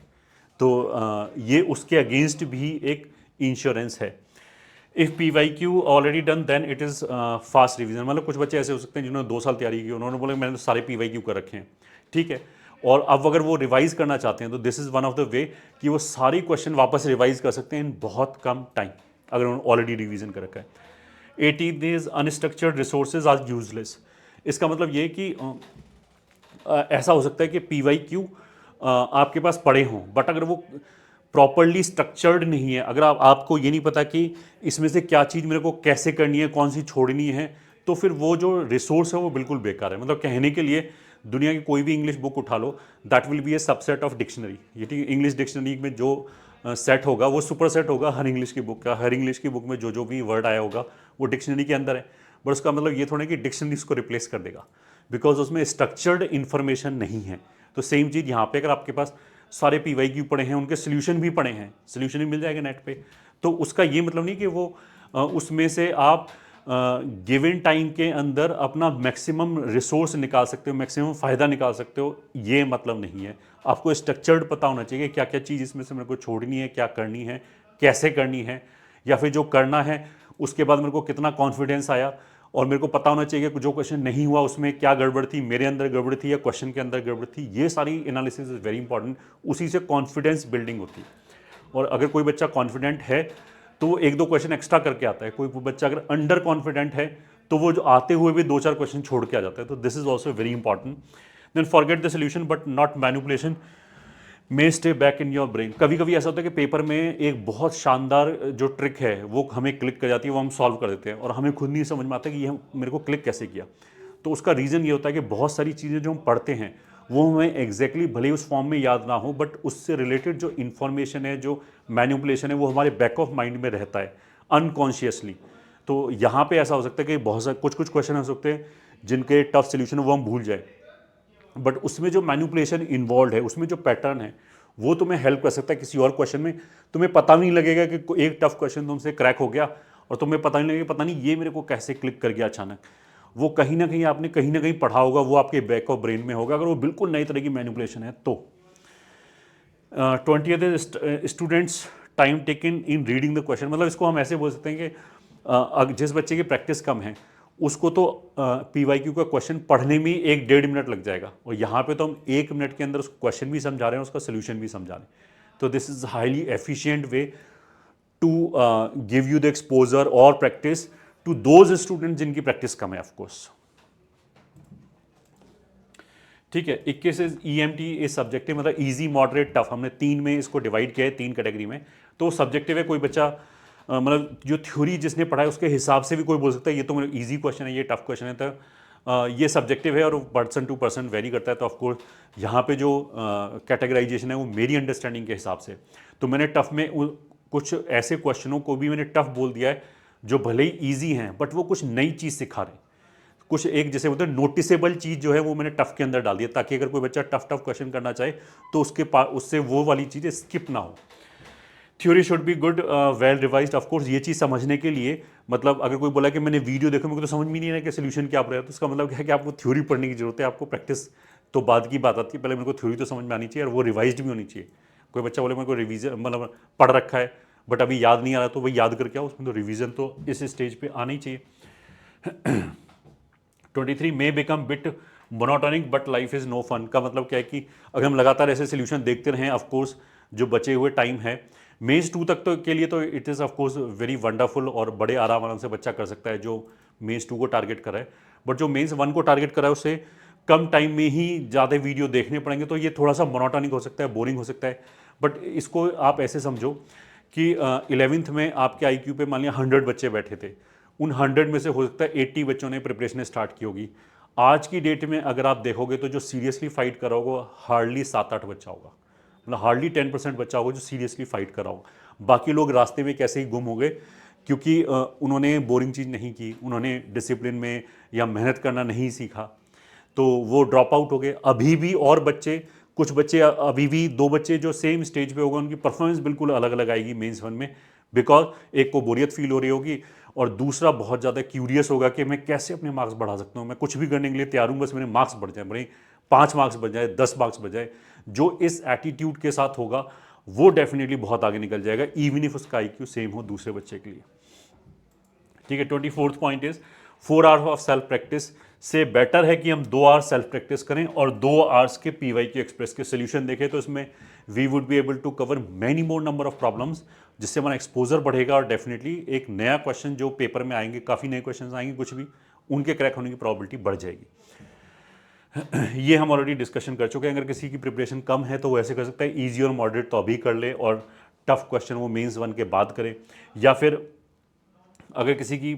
तो ये उसके अगेंस्ट भी एक इंश्योरेंस है। If PYQ already done then it is fast revision. मतलब कुछ बच्चे ऐसे हो सकते हैं जिन्होंने 2 साल तैयारी की, उन्होंने बोला मैंने तो सारे पीवाईक्यू कर रखे हैं, ठीक है, और अब अगर वो रिवाइज करना चाहते हैं तो this is one of the way कि वो सारी क्वेश्चन वापस रिवाइज कर सकते हैं इन बहुत कम टाइम, अगर उन्होंने ऑलरेडी रिवीजन कर रखा है। 18 days unstructured resources are useless. इसका मतलब ये कि ऐसा हो सकता है कि पीवाईक्यू आपके पास पड़े हों बट अगर वो प्रॉपरली स्ट्रक्चर्ड नहीं है, अगर आपको ये नहीं पता कि इसमें से क्या चीज़ मेरे को कैसे करनी है, कौन सी छोड़नी है, तो फिर वो जो रिसोर्स है वो बिल्कुल बेकार है। मतलब कहने के लिए दुनिया की कोई भी इंग्लिश बुक उठा लो, that will be a subset of dictionary. ये ठीक, इंग्लिश डिक्शनरी में जो सेट होगा वो सुपर सेट होगा हर इंग्लिश की बुक का। हर इंग्लिश की बुक में जो जो भी वर्ड आया होगा वो डिक्शनरी के अंदर है, बट उसका मतलब ये थोड़ा कि डिक्शनरी उसको रिप्लेस कर देगा, बिकॉज उसमें स्ट्रक्चर्ड इन्फॉर्मेशन नहीं है। तो सेम चीज़ यहाँ पे, अगर आपके पास सारे पीवाईक्यू पड़े हैं, उनके सोल्यूशन भी पड़े हैं, सोल्यूशन भी मिल जाएगा नेट पे, तो उसका ये मतलब नहीं कि वो उसमें से आप गिवन टाइम के अंदर अपना मैक्सिमम रिसोर्स निकाल सकते हो, मैक्सिमम फ़ायदा निकाल सकते हो, ये मतलब नहीं है। आपको स्ट्रक्चर्ड पता होना चाहिए क्या क्या चीज़ इसमें से मेरे को छोड़नी है, क्या करनी है, कैसे करनी है, या फिर जो करना है उसके बाद मेरे को कितना कॉन्फिडेंस आया, और मेरे को पता होना चाहिए कि जो क्वेश्चन नहीं हुआ उसमें क्या गड़बड़ थी, मेरे अंदर गड़बड़ थी या क्वेश्चन के अंदर गड़बड़ थी। ये सारी एनालिसिस इज़ वेरी इंपॉर्टेंट, उसी से कॉन्फिडेंस बिल्डिंग होती है। और अगर कोई बच्चा कॉन्फिडेंट है तो वो 1-2 क्वेश्चन एक्स्ट्रा करके आता है, कोई बच्चा अगर अंडर कॉन्फिडेंट है तो वो जो आते हुए भी 2-4 क्वेश्चन छोड़ के आ जाता है। तो this is also very important. Then forget the solution but not manipulation may stay back in your brain. कभी कभी ऐसा होता है कि पेपर में एक बहुत शानदार जो ट्रिक है वो हमें क्लिक कर जाती है, वो हम सॉल्व कर देते हैं और हमें खुद नहीं समझ में आता कि ये मेरे को क्लिक कैसे किया। तो उसका रीज़न ये होता है कि बहुत सारी चीज़ें जो हम पढ़ते हैं वो हमें एग्जैक्टली भले ही उस फॉर्म में याद ना हो, बट उससे रिलेटेड जो इन्फॉर्मेशन है, जो मैनिपुलेशन है, वो हमारे बैक ऑफ माइंड में रहता है अनकॉन्शियसली। तो यहाँ पे ऐसा हो सकता है कि बहुत सारे कुछ कुछ क्वेश्चन हो सकते हैं जिनके टफ सोल्यूशन वो हम भूल जाए, बट उसमें जो मैनिपुलेशन इन्वॉल्व है, उसमें जो पैटर्न है, वो तुम्हें हेल्प कर सकता है किसी और क्वेश्चन में। तुम्हें पता भी नहीं लगेगा कि एक टफ क्वेश्चन तुमसे क्रैक हो गया और तुम्हें पता नहीं लगेगा, पता नहीं ये मेरे को कैसे क्लिक कर गया अचानक। वो कहीं ना कहीं आपने कहीं ना कहीं पढ़ा होगा, वो आपके बैक ऑफ ब्रेन में होगा, अगर वो बिल्कुल नई तरह की मैनिपुलेशन है तो। 20th students time taken in reading the question. मतलब इसको हम ऐसे बोल सकते हैं कि जिस बच्चे की प्रैक्टिस कम है उसको तो पीवाईक्यू का क्वेश्चन पढ़ने में 1-1.5 मिनट लग जाएगा, और यहाँ पे तो हम 1 मिनट के अंदर उस क्वेश्चन भी समझा रहे हैं, उसका सोल्यूशन भी समझा रहे हैं। तो this is highly efficient way to give you the exposure और प्रैक्टिस टू दोज स्टूडेंट जिनकी प्रैक्टिस कम है, ऑफकोर्स। ठीक है। 21 EMT इस सब्जेक्टिव, मतलब इजी मॉडरेट टफ, हमने 3 में इसको डिवाइड किया है, 3 कैटेगरी में। तो सब्जेक्टिव है, कोई बच्चा मतलब जो थ्योरी जिसने पढ़ा है उसके हिसाब से भी कोई बोल सकता है ये तो मेरा इजी क्वेश्चन है, ये टफ क्वेश्चन है। तो ये सब्जेक्टिव है और पर्सन टू पर्सन वेरी करता है। तो ऑफकोर्स यहाँ पे जो कैटेगराइजेशन है वो मेरी अंडरस्टैंडिंग के हिसाब से, तो मैंने टफ में कुछ ऐसे क्वेश्चनों को भी मैंने टफ बोल दिया है जो भले ही ईजी हैं बट वो कुछ नई चीज़ सिखा रहे हैं, कुछ एक जैसे बोलते हैं नोटिसेबल चीज़ जो है वो मैंने टफ के अंदर डाल दिया, ताकि अगर कोई बच्चा टफ क्वेश्चन करना चाहे तो उसके पास उससे वो वाली चीज़ें स्किप ना हो। Theory should be good, well revised. Of course ये चीज़ समझने के लिए, मतलब अगर कोई बोला कि मैंने वीडियो देखा मेरे को तो समझ में नहीं आया कि सोल्यूशन क्या रहा है, तो उसका मतलब क्या है कि आपको थ्योरी पढ़ने की जरूरत है, आपको प्रैक्टिस तो बाद की बात आती है, पहले मेरे को थ्योरी तो समझ में आनी चाहिए और वो रिवाइज्ड भी होनी चाहिए। कोई बच्चा बोले मेरे को रिवीजन मतलब पढ़ रखा है बट अभी याद नहीं आ रहा, तो वही याद करके आओ, उसमें तो रिवीजन तो इस स्टेज पे आना ही चाहिए। 23 may become bit monotonic but life is no fun का मतलब क्या है कि अगर हम लगातार ऐसे सोल्यूशन देखते रहें, ऑफकोर्स जो बचे हुए टाइम है मेंस 2 तक तो के लिए तो it is of course very wonderful और बड़े आराम से बच्चा कर सकता है जो मेंस 2 को टारगेट कर रहा है। बट जो मेंस 1 को टारगेट कर रहा है उसे कम टाइम में ही ज़्यादा वीडियो देखने पड़ेंगे, तो ये थोड़ा सा मोनोटोनिक हो सकता है, बोरिंग हो सकता है। बट इसको आप ऐसे समझो कि 11th में आपके IQ पे मान लिया 100 बच्चे बैठे थे, उन 100 में से हो सकता है 80 बच्चों ने प्रिपरेशन स्टार्ट की होगी। आज की डेट में अगर आप देखोगे तो जो सीरियसली फाइट कर रहा होगा हार्डली 7-8 बच्चा होगा, मतलब हार्डली 10% बच्चा होगा जो सीरियसली फाइट कर रहा होगा। बाकी लोग रास्ते में कैसे ही गुम हो गए, क्योंकि उन्होंने बोरिंग चीज़ नहीं की, उन्होंने डिसिप्लिन में या मेहनत करना नहीं सीखा, तो वो ड्रॉप आउट हो गए। अभी भी और बच्चे, कुछ बच्चे अभी भी 2 बच्चे जो सेम स्टेज पे होगा उनकी परफॉर्मेंस बिल्कुल अलग अलग आएगी मेंस 1 में, बिकॉज एक को बोरियत फील हो रही होगी और दूसरा बहुत ज़्यादा क्यूरियस होगा कि मैं कैसे अपने मार्क्स बढ़ा सकता हूँ, मैं कुछ भी करने के लिए तैयार हूँ, बस मेरे मार्क्स बढ़ जाए, बड़े 5 मार्क्स बढ़ जाए, 10 मार्क्स बढ़ जाए। जो इस एटीट्यूड के साथ होगा वो डेफिनेटली बहुत आगे निकल जाएगा, इवन इफ उसका IQ सेम हो दूसरे बच्चे के लिए। ठीक है। 24th point is 4 hours of self practice से बेटर है कि हम 2 आवर्स सेल्फ प्रैक्टिस करें और 2 आवर्स के PYQ एक्सप्रेस के सोल्यूशन देखें, तो इसमें we would be able to cover many more number of problems, जिससे हमारा एक्सपोजर बढ़ेगा और डेफिनेटली एक नया क्वेश्चन जो पेपर में आएंगे, काफ़ी नए क्वेश्चन आएंगे, कुछ भी उनके क्रैक होने की प्रॉबिलिटी बढ़ जाएगी। ये हम ऑलरेडी डिस्कशन कर चुके हैं। अगर किसी की प्रिपरेशन कम है तो वो ऐसे कर सकता है, ईजी और मॉडरेट तो अभी कर ले और टफ क्वेश्चन वो मेंस 1 के बाद करे, या फिर अगर किसी की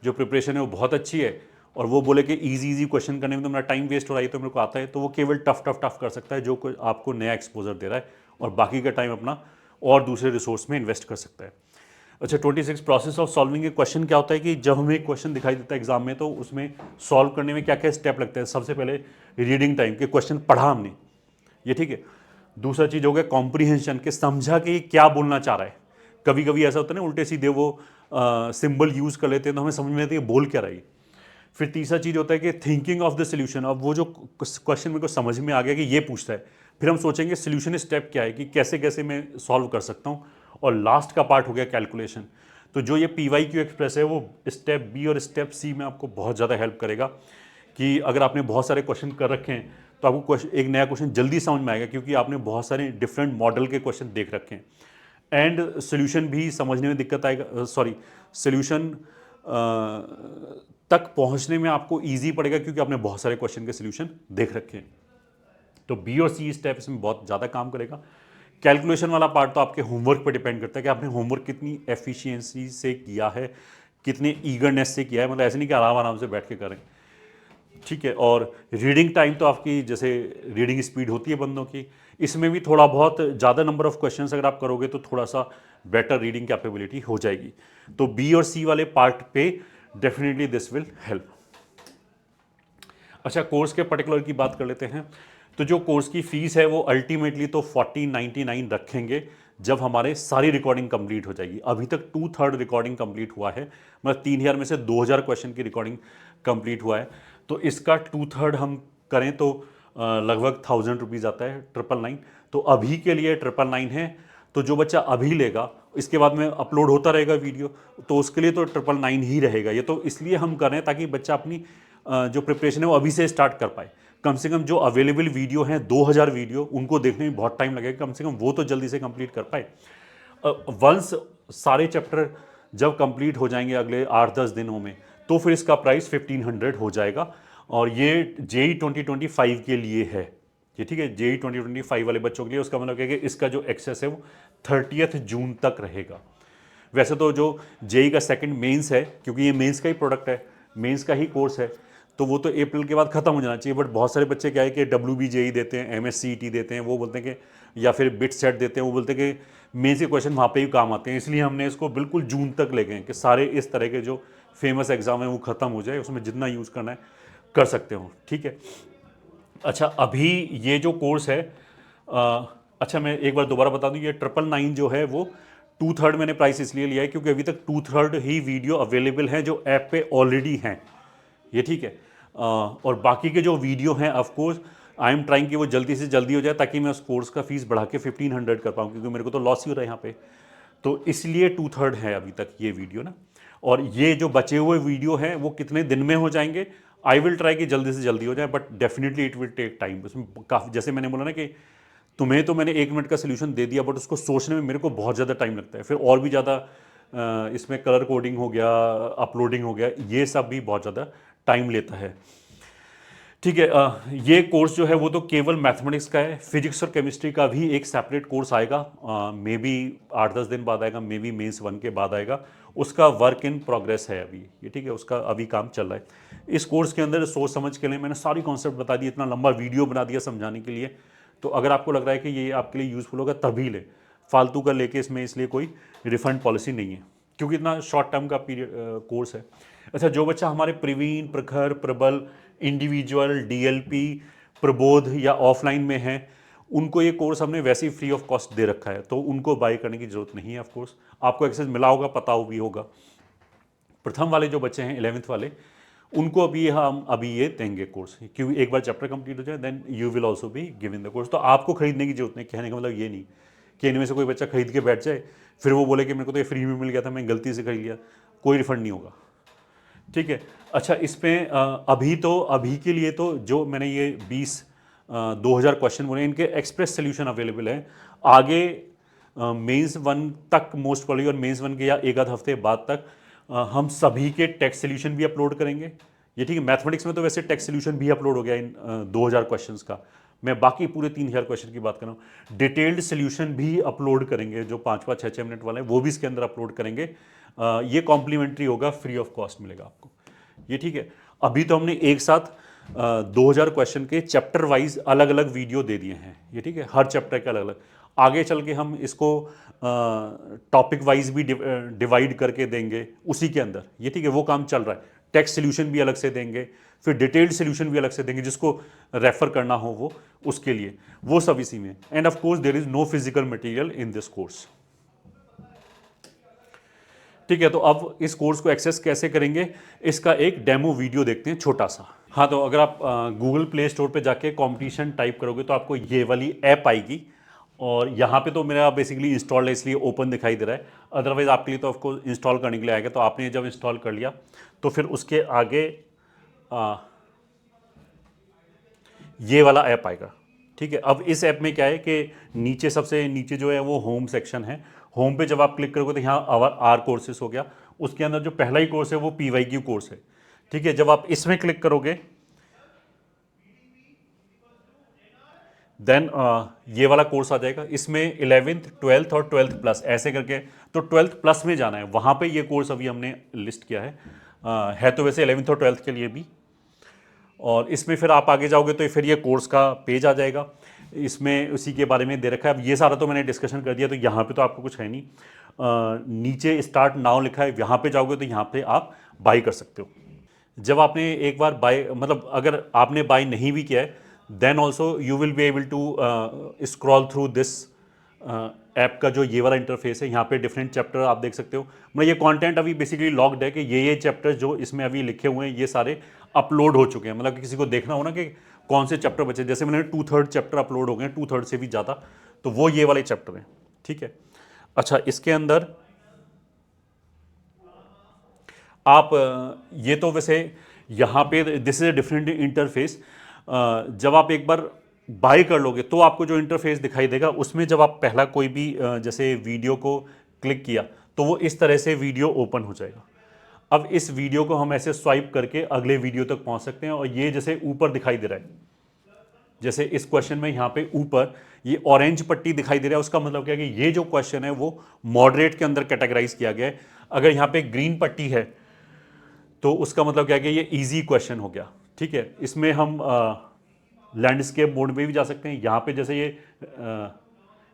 जो प्रिपरेशन है वो बहुत अच्छी है और वो बोले कि इजी क्वेश्चन करने में तो मेरा टाइम वेस्ट हो रहा है, तो मेरे को आता है, तो वो केवल टफ कर सकता है जो आपको नया एक्सपोजर दे रहा है, और बाकी का टाइम अपना और दूसरे रिसोर्स में इन्वेस्ट कर सकता है। अच्छा, 26 process of solving A question क्या होता है कि जब हमें एक क्वेश्चन दिखाई देता है एग्जाम में, तो उसमें सॉल्व करने में क्या क्या स्टेप लगते हैं। सबसे पहले रीडिंग टाइम के क्वेश्चन पढ़ा हमने, ये ठीक है। दूसरा चीज़ हो गया कॉम्प्रीहेंशन के, समझा कि क्या बोलना चाह रहा है। कभी कभी ऐसा होता है ना, उल्टे सीधे वो सिंबल यूज़ कर लेते हैं तो हमें समझ में आती है बोल क्या रही। फिर तीसरा चीज़ होता है कि थिंकिंग ऑफ द सोल्यूशन। अब वो जो क्वेश्चन मेरे को समझ में आ गया कि ये पूछता है, फिर हम सोचेंगे सोल्यूशन स्टेप क्या है कि कैसे कैसे मैं सॉल्व कर सकता हूँ। और लास्ट का पार्ट हो गया कैलकुलेशन। तो जो ये PYQ एक्सप्रेस है वो स्टेप B और स्टेप C में आपको बहुत ज़्यादा हेल्प करेगा, कि अगर आपने बहुत सारे क्वेश्चन कर रखे हैं तो आपको एक नया क्वेश्चन जल्दी समझ में आएगा, क्योंकि आपने बहुत सारे डिफरेंट मॉडल के क्वेश्चन देख रखे हैं। एंड सोल्यूशन भी समझने में दिक्कत आएगा, सॉरी सोल्यूशन तक पहुंचने में आपको इजी पड़ेगा, क्योंकि आपने बहुत सारे क्वेश्चन के सोल्यूशन देख रखे हैं। तो B और C स्टेप इसमें बहुत ज़्यादा काम करेगा। कैलकुलेशन वाला पार्ट तो आपके होमवर्क पर डिपेंड करता है कि आपने होमवर्क कितनी एफिशिएंसी से किया है, कितने ईगरनेस से किया है, मतलब ऐसे नहीं कि आराम से बैठ के करें, ठीक है। और रीडिंग टाइम तो आपकी जैसे रीडिंग स्पीड होती है बंदों की, इसमें भी थोड़ा बहुत ज़्यादा नंबर ऑफ क्वेश्चंस अगर आप करोगे तो थोड़ा सा बेटर रीडिंग कैपेबिलिटी हो जाएगी। तो B और C वाले पार्ट पे डेफिनेटली दिस विल हेल्प। अच्छा, कोर्स के पर्टिकुलर की बात कर लेते हैं। तो जो कोर्स की फीस है वो अल्टीमेटली तो 1499 रखेंगे जब हमारे सारी रिकॉर्डिंग कंप्लीट हो जाएगी। अभी तक 2/3 रिकॉर्डिंग कंप्लीट हुआ है, मतलब 3000 में से 2000 क्वेश्चन की रिकॉर्डिंग कंप्लीट हुआ है। तो इसका 2/3 हम करें तो लगभग 1000 रुपीज़ आता है, 999। तो अभी के लिए 999 है। तो जो बच्चा अभी लेगा, इसके बाद में अपलोड होता रहेगा वीडियो, तो उसके लिए तो 999 ही रहेगा। ये तो इसलिए हम कर रहे हैं ताकि बच्चा अपनी जो प्रिपरेशन है वो अभी से स्टार्ट कर पाए। कम से कम जो अवेलेबल वीडियो हैं 2000 वीडियो, उनको देखने में बहुत टाइम लगेगा, कम से कम वो तो जल्दी से कंप्लीट कर पाए। वंस सारे चैप्टर जब कंप्लीट हो जाएंगे अगले 8-10 दिनों में, तो फिर इसका प्राइस 1500 हो जाएगा। और ये JEE 2025 के लिए है, ये ठीक है, JEE 2025 वाले बच्चों के लिए। उसका मतलब है कि इसका जो एक्सेस है वो 30 जून तक रहेगा। वैसे तो जो JEE का सेकंड मेंस है, क्योंकि ये मेंस का ही प्रोडक्ट है, मेंस का ही कोर्स है, तो वो तो अप्रैल के बाद ख़त्म हो जाना चाहिए। बट बहुत सारे बच्चे क्या है कि WBJE देते हैं, MSCET देते हैं, वो बोलते हैं कि या फिर बिट सेट देते हैं, वो बोलते हैं कि मेंस के क्वेश्चन वहाँ पे ही काम आते हैं। इसलिए हमने इसको बिल्कुल जून तक ले गए कि सारे इस तरह के जो फेमस एग्ज़ाम है वो ख़त्म हो जाए, उसमें जितना यूज़ करना है कर सकते हो। ठीक है। अच्छा, अभी ये जो कोर्स है, अच्छा मैं एक बार दोबारा बता दूं, ये 999 जो है वो 2/3 मैंने प्राइस इसलिए लिया है क्योंकि अभी तक 2/3 ही वीडियो अवेलेबल हैं जो ऐप पे ऑलरेडी हैं। ये ठीक है। और बाकी के जो वीडियो हैं of course I am trying कि वो जल्दी से जल्दी हो जाए ताकि मैं उस कोर्स का फीस बढ़ा के 1500 कर पाऊँ, क्योंकि मेरे को तो लॉस ही हो रहा है यहाँ पे। तो इसलिए 2/3 है अभी तक ये वीडियो ना। और ये जो बचे हुए वीडियो हैं वो कितने दिन में हो जाएंगे, आई विल ट्राई कि जल्दी से जल्दी हो जाए, but definitely it will take time. उसमें काफ़ी, जैसे मैंने बोला ना कि तुम्हें तो मैंने 1 मिनट का सोल्यूशन दे दिया, बट उसको सोचने में मेरे को बहुत ज़्यादा टाइम लगता है। फिर और भी ज़्यादा इसमें कलर कोडिंग हो गया, अपलोडिंग हो गया, ये सब भी बहुत ज़्यादा टाइम लेता है। ठीक है। ये कोर्स जो है वो तो केवल मैथमेटिक्स का है। फिजिक्स और केमिस्ट्री का भी एक सेपरेट कोर्स आएगा, मे बी 8-10 दिन बाद आएगा, मे बी मेंस 1 के बाद आएगा। उसका वर्क इन प्रोग्रेस है अभी ये, ठीक है, उसका अभी काम चल रहा है। इस कोर्स के अंदर सोच समझ के लिए मैंने सारी कॉन्सेप्ट बता दी, इतना लंबा वीडियो बना दिया समझाने के लिए। तो अगर आपको लग रहा है कि ये आपके लिए यूज़फुल होगा तभी ले, फालतू का लेके इसमें इसलिए कोई रिफंड पॉलिसी नहीं है, क्योंकि इतना शॉर्ट टर्म का पीरियड कोर्स है। अच्छा, जो बच्चा हमारे प्रवीण, प्रखर, प्रबल, इंडिविजुअल, DLP, प्रबोध या ऑफलाइन में है, उनको ये कोर्स हमने वैसे ही फ्री ऑफ कॉस्ट दे रखा है, तो उनको बाय करने की जरूरत नहीं है। ऑफ कोर्स आपको एक्सेस मिला होगा, पता भी होगा। प्रथम वाले जो बच्चे हैं 11th वाले, उनको अभी हम अभी ये देंगे कोर्स, क्योंकि एक बार चैप्टर कंप्लीट हो जाए then you will also be given the course. तो आपको खरीदने की जरूरत नहीं। कहने का मतलब ये नहीं कि इनमें से कोई बच्चा खरीद के बैठ जाए फिर वो बोले कि मेरे को तो ये फ्री में मिल गया था, मैं गलती से खरीद लिया, कोई रिफंड नहीं होगा। ठीक है। अच्छा, इसमें अभी के लिए तो जो मैंने ये 2000 क्वेश्चन बोले, इनके एक्सप्रेस सोल्यूशन अवेलेबल है। आगे मेंस 1 तक मोस्ट प्रोबेबली, और मेंस 1 के या एक आध हफ्ते बाद तक हम सभी के टेक्स्ट सोल्यूशन भी अपलोड करेंगे। ये ठीक है। मैथमेटिक्स में तो वैसे टेक्स्ट सोल्यूशन भी अपलोड हो गया इन 2000 क्वेश्चंस का। मैं बाकी पूरे 3000 क्वेश्चन की बात कर रहा हूँ। डिटेल्ड सोल्यूशन भी अपलोड करेंगे, जो 5-5, 6-6 मिनट वाले हैं वो भी इसके अंदर अपलोड करेंगे। ये कॉम्प्लीमेंट्री होगा, फ्री ऑफ कॉस्ट मिलेगा आपको। ये ठीक है। अभी तो हमने एक साथ 2000 क्वेश्चन के चैप्टर वाइज अलग अलग वीडियो दे दिए हैं। ये ठीक है, हर चैप्टर के अलग अलग। आगे चल के हम इसको टॉपिक वाइज भी डिवाइड करके देंगे उसी के अंदर। ये ठीक है, वो काम चल रहा है। टेक्स्ट सोल्यूशन भी अलग से देंगे, फिर डिटेल्ड सोल्यूशन भी अलग से देंगे, जिसको रेफर करना हो वो उसके लिए, वो सब इसी में। And of course there is no physical material in this course. ठीक है। तो अब इस कोर्स को एक्सेस कैसे करेंगे, इसका एक डेमो वीडियो देखते हैं छोटा सा। हाँ, तो अगर आप गूगल प्ले स्टोर पे जाके कंपटीशन टाइप करोगे तो आपको ये वाली ऐप आएगी, और यहाँ पे तो मेरा बेसिकली इंस्टॉल्ड है इसलिए ओपन दिखाई दे रहा है। अदरवाइज आपके लिए तो आपको इंस्टॉल करने के लिए आएगा। तो आपने जब इंस्टॉल कर लिया तो फिर उसके आगे ये वाला ऐप आएगा। ठीक है। अब इस ऐप में क्या है कि नीचे, सबसे नीचे जो है वो होम सेक्शन है। होम पे जब आप क्लिक करोगे तो यहाँ आर कोर्सेस हो गया। उसके अंदर जो पहला ही कोर्स है वो PYQ कोर्स है। ठीक है। जब आप इसमें क्लिक करोगे देन ये वाला कोर्स आ जाएगा। इसमें 11th, 12th और 12th प्लस ऐसे करके, तो 12th प्लस में जाना है, वहाँ पे ये कोर्स अभी हमने लिस्ट किया है तो वैसे 11th और 12th के लिए भी। और इसमें फिर आप आगे जाओगे तो फिर ये कोर्स का पेज आ जाएगा, इसमें उसी के बारे में दे रखा है। अब ये सारा तो मैंने डिस्कशन कर दिया, तो यहाँ पे तो आपको कुछ है नहीं। नीचे स्टार्ट नाउ लिखा है, यहाँ पे जाओगे तो यहाँ पे आप बाई कर सकते हो। जब आपने एक बार बाय, मतलब अगर आपने बाय नहीं भी किया है, then also you will be able to scroll through this app का जो ये वाला इंटरफेस है। यहाँ पे डिफरेंट चैप्टर आप देख सकते हो। मतलब ये कंटेंट अभी बेसिकली लॉग्ड है कि ये चैप्टर जो इसमें अभी लिखे हुए हैं ये सारे अपलोड हो चुके हैं। मतलब कि किसी को देखना हो ना कि कौन से चैप्टर बचे, जैसे मैंने 2/3 चैप्टर अपलोड हो गए, 2/3 से भी ज़्यादा, तो वो ये वाले चैप्टर हैं। ठीक है। अच्छा, इसके अंदर आप ये तो वैसे यहाँ पे this is a different interface. जब आप एक बार बाय कर लोगे तो आपको जो इंटरफेस दिखाई देगा उसमें जब आप पहला कोई भी जैसे वीडियो को क्लिक किया तो वो इस तरह से वीडियो ओपन हो जाएगा। अब इस वीडियो को हम ऐसे स्वाइप करके अगले वीडियो तक पहुंच सकते हैं। और ये जैसे ऊपर दिखाई दे रहा है, जैसे इस क्वेश्चन में यहाँ पे ऊपर ये ऑरेंज पट्टी दिखाई दे रहा है, उसका मतलब क्या है कि ये जो क्वेश्चन है वो मॉडरेट के अंदर कैटेगराइज किया गया है। अगर यहाँ पे ग्रीन पट्टी है तो उसका मतलब क्या है कि ये इजी क्वेश्चन हो गया। ठीक है, इसमें हम लैंडस्केप मोड में भी जा सकते हैं। यहाँ पे जैसे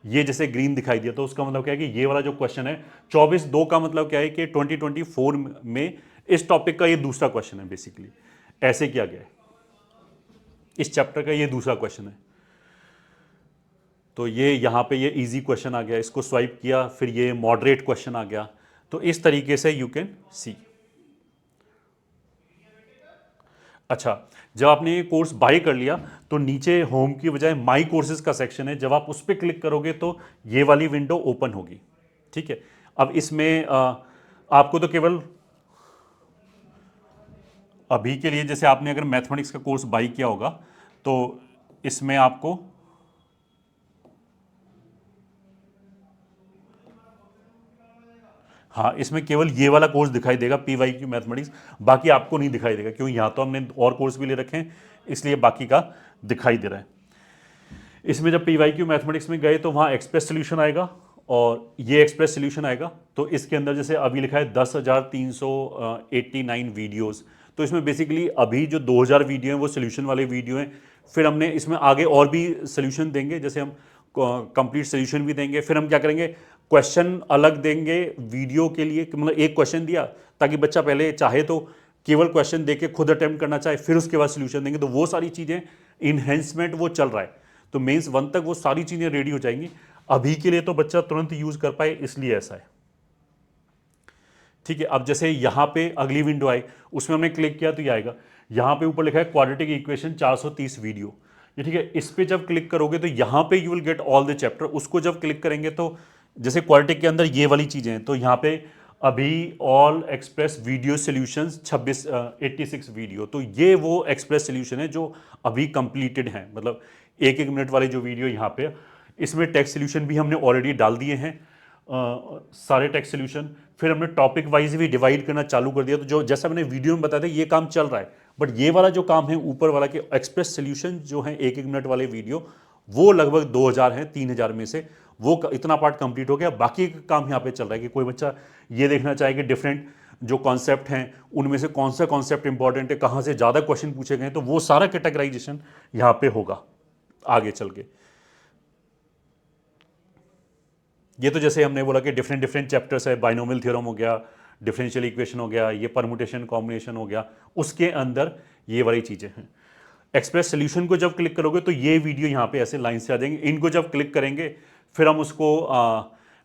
ये जैसे ग्रीन दिखाई दिया तो उसका मतलब क्या है कि ये वाला जो क्वेश्चन है 24/2 का मतलब क्या है कि 2024 में इस टॉपिक का ये दूसरा क्वेश्चन है। बेसिकली ऐसे किया गया है, इस चैप्टर का ये दूसरा क्वेश्चन है। तो ये यहाँ पे ये इजी क्वेश्चन आ गया, इसको स्वाइप किया, फिर ये मॉडरेट क्वेश्चन आ गया। तो इस तरीके से यू कैन सी। अच्छा, जब आपने ये कोर्स बाय कर लिया तो नीचे होम की बजाय माई कोर्सेज का सेक्शन है, जब आप उस पर क्लिक करोगे तो ये वाली विंडो ओपन होगी। ठीक है, अब इसमें आपको तो केवल अभी के लिए, जैसे आपने अगर मैथमेटिक्स का कोर्स बाय किया होगा तो इसमें आपको हाँ, इसमें केवल ये वाला कोर्स दिखाई देगा PYQ मैथमेटिक्स, बाकी आपको नहीं दिखाई देगा, क्योंकि यहाँ तो हमने और कोर्स भी ले रखे हैं इसलिए बाकी का दिखाई दे रहा है। इसमें जब PYQ मैथमेटिक्स में गए तो वहाँ एक्सप्रेस सोल्यूशन आएगा और ये एक्सप्रेस सोल्यूशन आएगा। तो इसके अंदर जैसे अभी लिखा है 10,389 वीडियोज़, तो इसमें बेसिकली अभी जो 2000 वीडियो हैं वो सोल्यूशन वाले वीडियो हैं। फिर हमने इसमें आगे और भी सोल्यूशन देंगे, जैसे हम कंप्लीट सोल्यूशन भी देंगे। फिर हम क्या करेंगे, क्वेश्चन अलग देंगे वीडियो के लिए, मतलब एक क्वेश्चन दिया ताकि बच्चा पहले चाहे तो केवल क्वेश्चन देके खुद अटेम्प्ट करना चाहे, फिर उसके बाद सोल्यूशन देंगे। तो वो सारी चीज़ें इन्हेंसमेंट वो चल रहा है, तो मेंस 1 तक वो सारी चीज़ें रेडी हो जाएंगी। अभी के लिए तो बच्चा तुरंत यूज कर पाए इसलिए ऐसा है। ठीक है, अब जैसे यहाँ पे अगली विंडो आई, उसमें हमने क्लिक किया तो ये आएगा। यहाँ पे ऊपर लिखा है क्वाड्रेटिक इक्वेशन 430 वीडियो, ये ठीक है। इस पे जब क्लिक करोगे तो यहाँ पे you will get all the chapter. उसको जब क्लिक करेंगे तो जैसे क्वाड्रेटिक के अंदर ये वाली चीजें हैं, तो यहाँ पे अभी all express video solutions 86 video, तो ये वो एक्सप्रेस सोल्यूशन है जो अभी कंप्लीटेड हैं, मतलब 1-1 मिनट वाले जो वीडियो यहाँ पे। इसमें टेक्स्ट सोल्यूशन भी हमने ऑलरेडी डाल दिए हैं, सारे टेक्स्ट सोल्यूशन। फिर हमने टॉपिक वाइज भी डिवाइड करना चालू कर दिया, तो जो जैसा मैंने वीडियो में बताया था ये काम चल रहा है। बट ये वाला जो काम है ऊपर वाला कि एक्सप्रेस सोल्यूशन जो है 1-1 मिनट वाले वीडियो, वो लगभग 2000 हैं 3000 में से, वो इतना पार्ट कंप्लीट हो गया। बाकी का काम यहाँ पे चल रहा है कि कोई बच्चा ये देखना चाहे कि डिफरेंट जो कॉन्सेप्ट हैं उनमें से कौन सा कॉन्सेप्ट इंपॉर्टेंट है, कहाँ से ज़्यादा क्वेश्चन पूछे गए, तो वो सारा कैटेगराइजेशन यहाँ पे होगा आगे चल के। ये तो जैसे हमने बोला कि डिफरेंट चैप्टर्स है, बाइनोमियल थ्योरम हो गया, डिफरेंशियल इक्वेशन हो गया, ये परमुटेशन कॉम्बिनेशन हो गया, उसके अंदर ये वाली चीज़ें हैं। एक्सप्रेस सोल्यूशन को जब क्लिक करोगे तो ये वीडियो यहाँ पे ऐसे लाइन से आ जाएंगे। इनको जब क्लिक करेंगे फिर हम उसको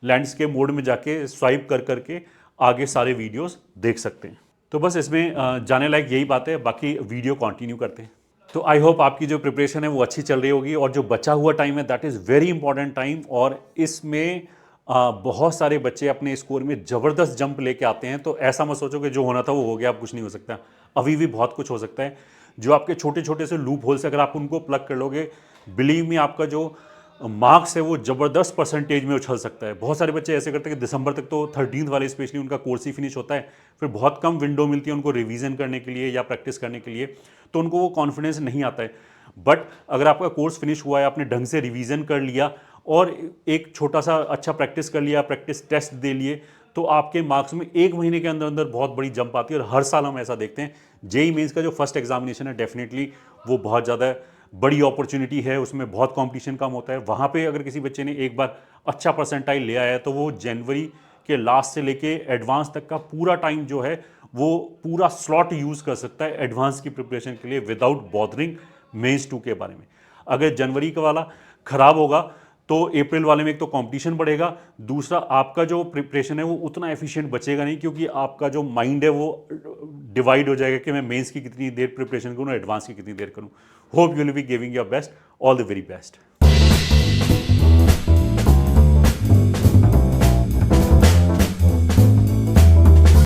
लैंडस्केप मोड में जाके स्वाइप कर करके आगे सारे वीडियोस देख सकते हैं। तो बस इसमें जाने लायक यही बात है, बाकी वीडियो कंटिन्यू करते हैं। तो आई होप आपकी जो प्रिपरेशन है वो अच्छी चल रही होगी, और जो बचा हुआ टाइम है that is very important time, और इसमें बहुत सारे बच्चे अपने स्कोर में ज़बरदस्त जंप लेके आते हैं। तो ऐसा मत सोचो कि जो होना था वो हो गया, अब कुछ नहीं हो सकता, अभी भी बहुत कुछ हो सकता है। जो आपके छोटे छोटे से लूप होल्स अगर आप उनको प्लग कर लोगे, बिलीव मी आपका जो मार्क्स है वो ज़बरदस्त परसेंटेज में उछल सकता है। बहुत सारे बच्चे ऐसे करते हैं कि दिसंबर तक तो 13th वाले स्पेशली उनका कोर्स ही फिनिश होता है, फिर बहुत कम विंडो मिलती है उनको रिवीजन करने के लिए या प्रैक्टिस करने के लिए, तो उनको वो कॉन्फिडेंस नहीं आता है। बट अगर आपका कोर्स फिनिश हुआ है, आपने ढंग से रिवीजन कर लिया और एक छोटा सा अच्छा प्रैक्टिस कर लिया, प्रैक्टिस टेस्ट दे लिए, तो आपके मार्क्स में 1 महीने के अंदर अंदर बहुत बड़ी जंप आती है। और हर साल हम ऐसा देखते हैं। जेईई मेंस का जो फर्स्ट एग्जामिनेशन है डेफिनेटली वो बहुत ज़्यादा बड़ी अपॉर्चुनिटी है, उसमें बहुत कंपटीशन कम होता है। वहाँ पे अगर किसी बच्चे ने एक बार अच्छा परसेंटाइल ले आया है तो वो जनवरी के लास्ट से लेके एडवांस तक का पूरा टाइम जो है वो पूरा स्लॉट यूज़ कर सकता है एडवांस की प्रिपरेशन के लिए विदाउट बॉदरिंग मेंस 2 के बारे में। अगर जनवरी का वाला ख़राब होगा तो अप्रैल वाले में एक तो कंपटीशन बढ़ेगा, दूसरा आपका जो प्रिपरेशन है वो उतना एफिशिएंट बचेगा नहीं, क्योंकि आपका जो माइंड है वो डिवाइड हो जाएगा कि मैं मेंस की कितनी देर प्रिपरेशन करूँ, एडवांस की कितनी देर करूँ। Hope you will be giving your best, all the very best.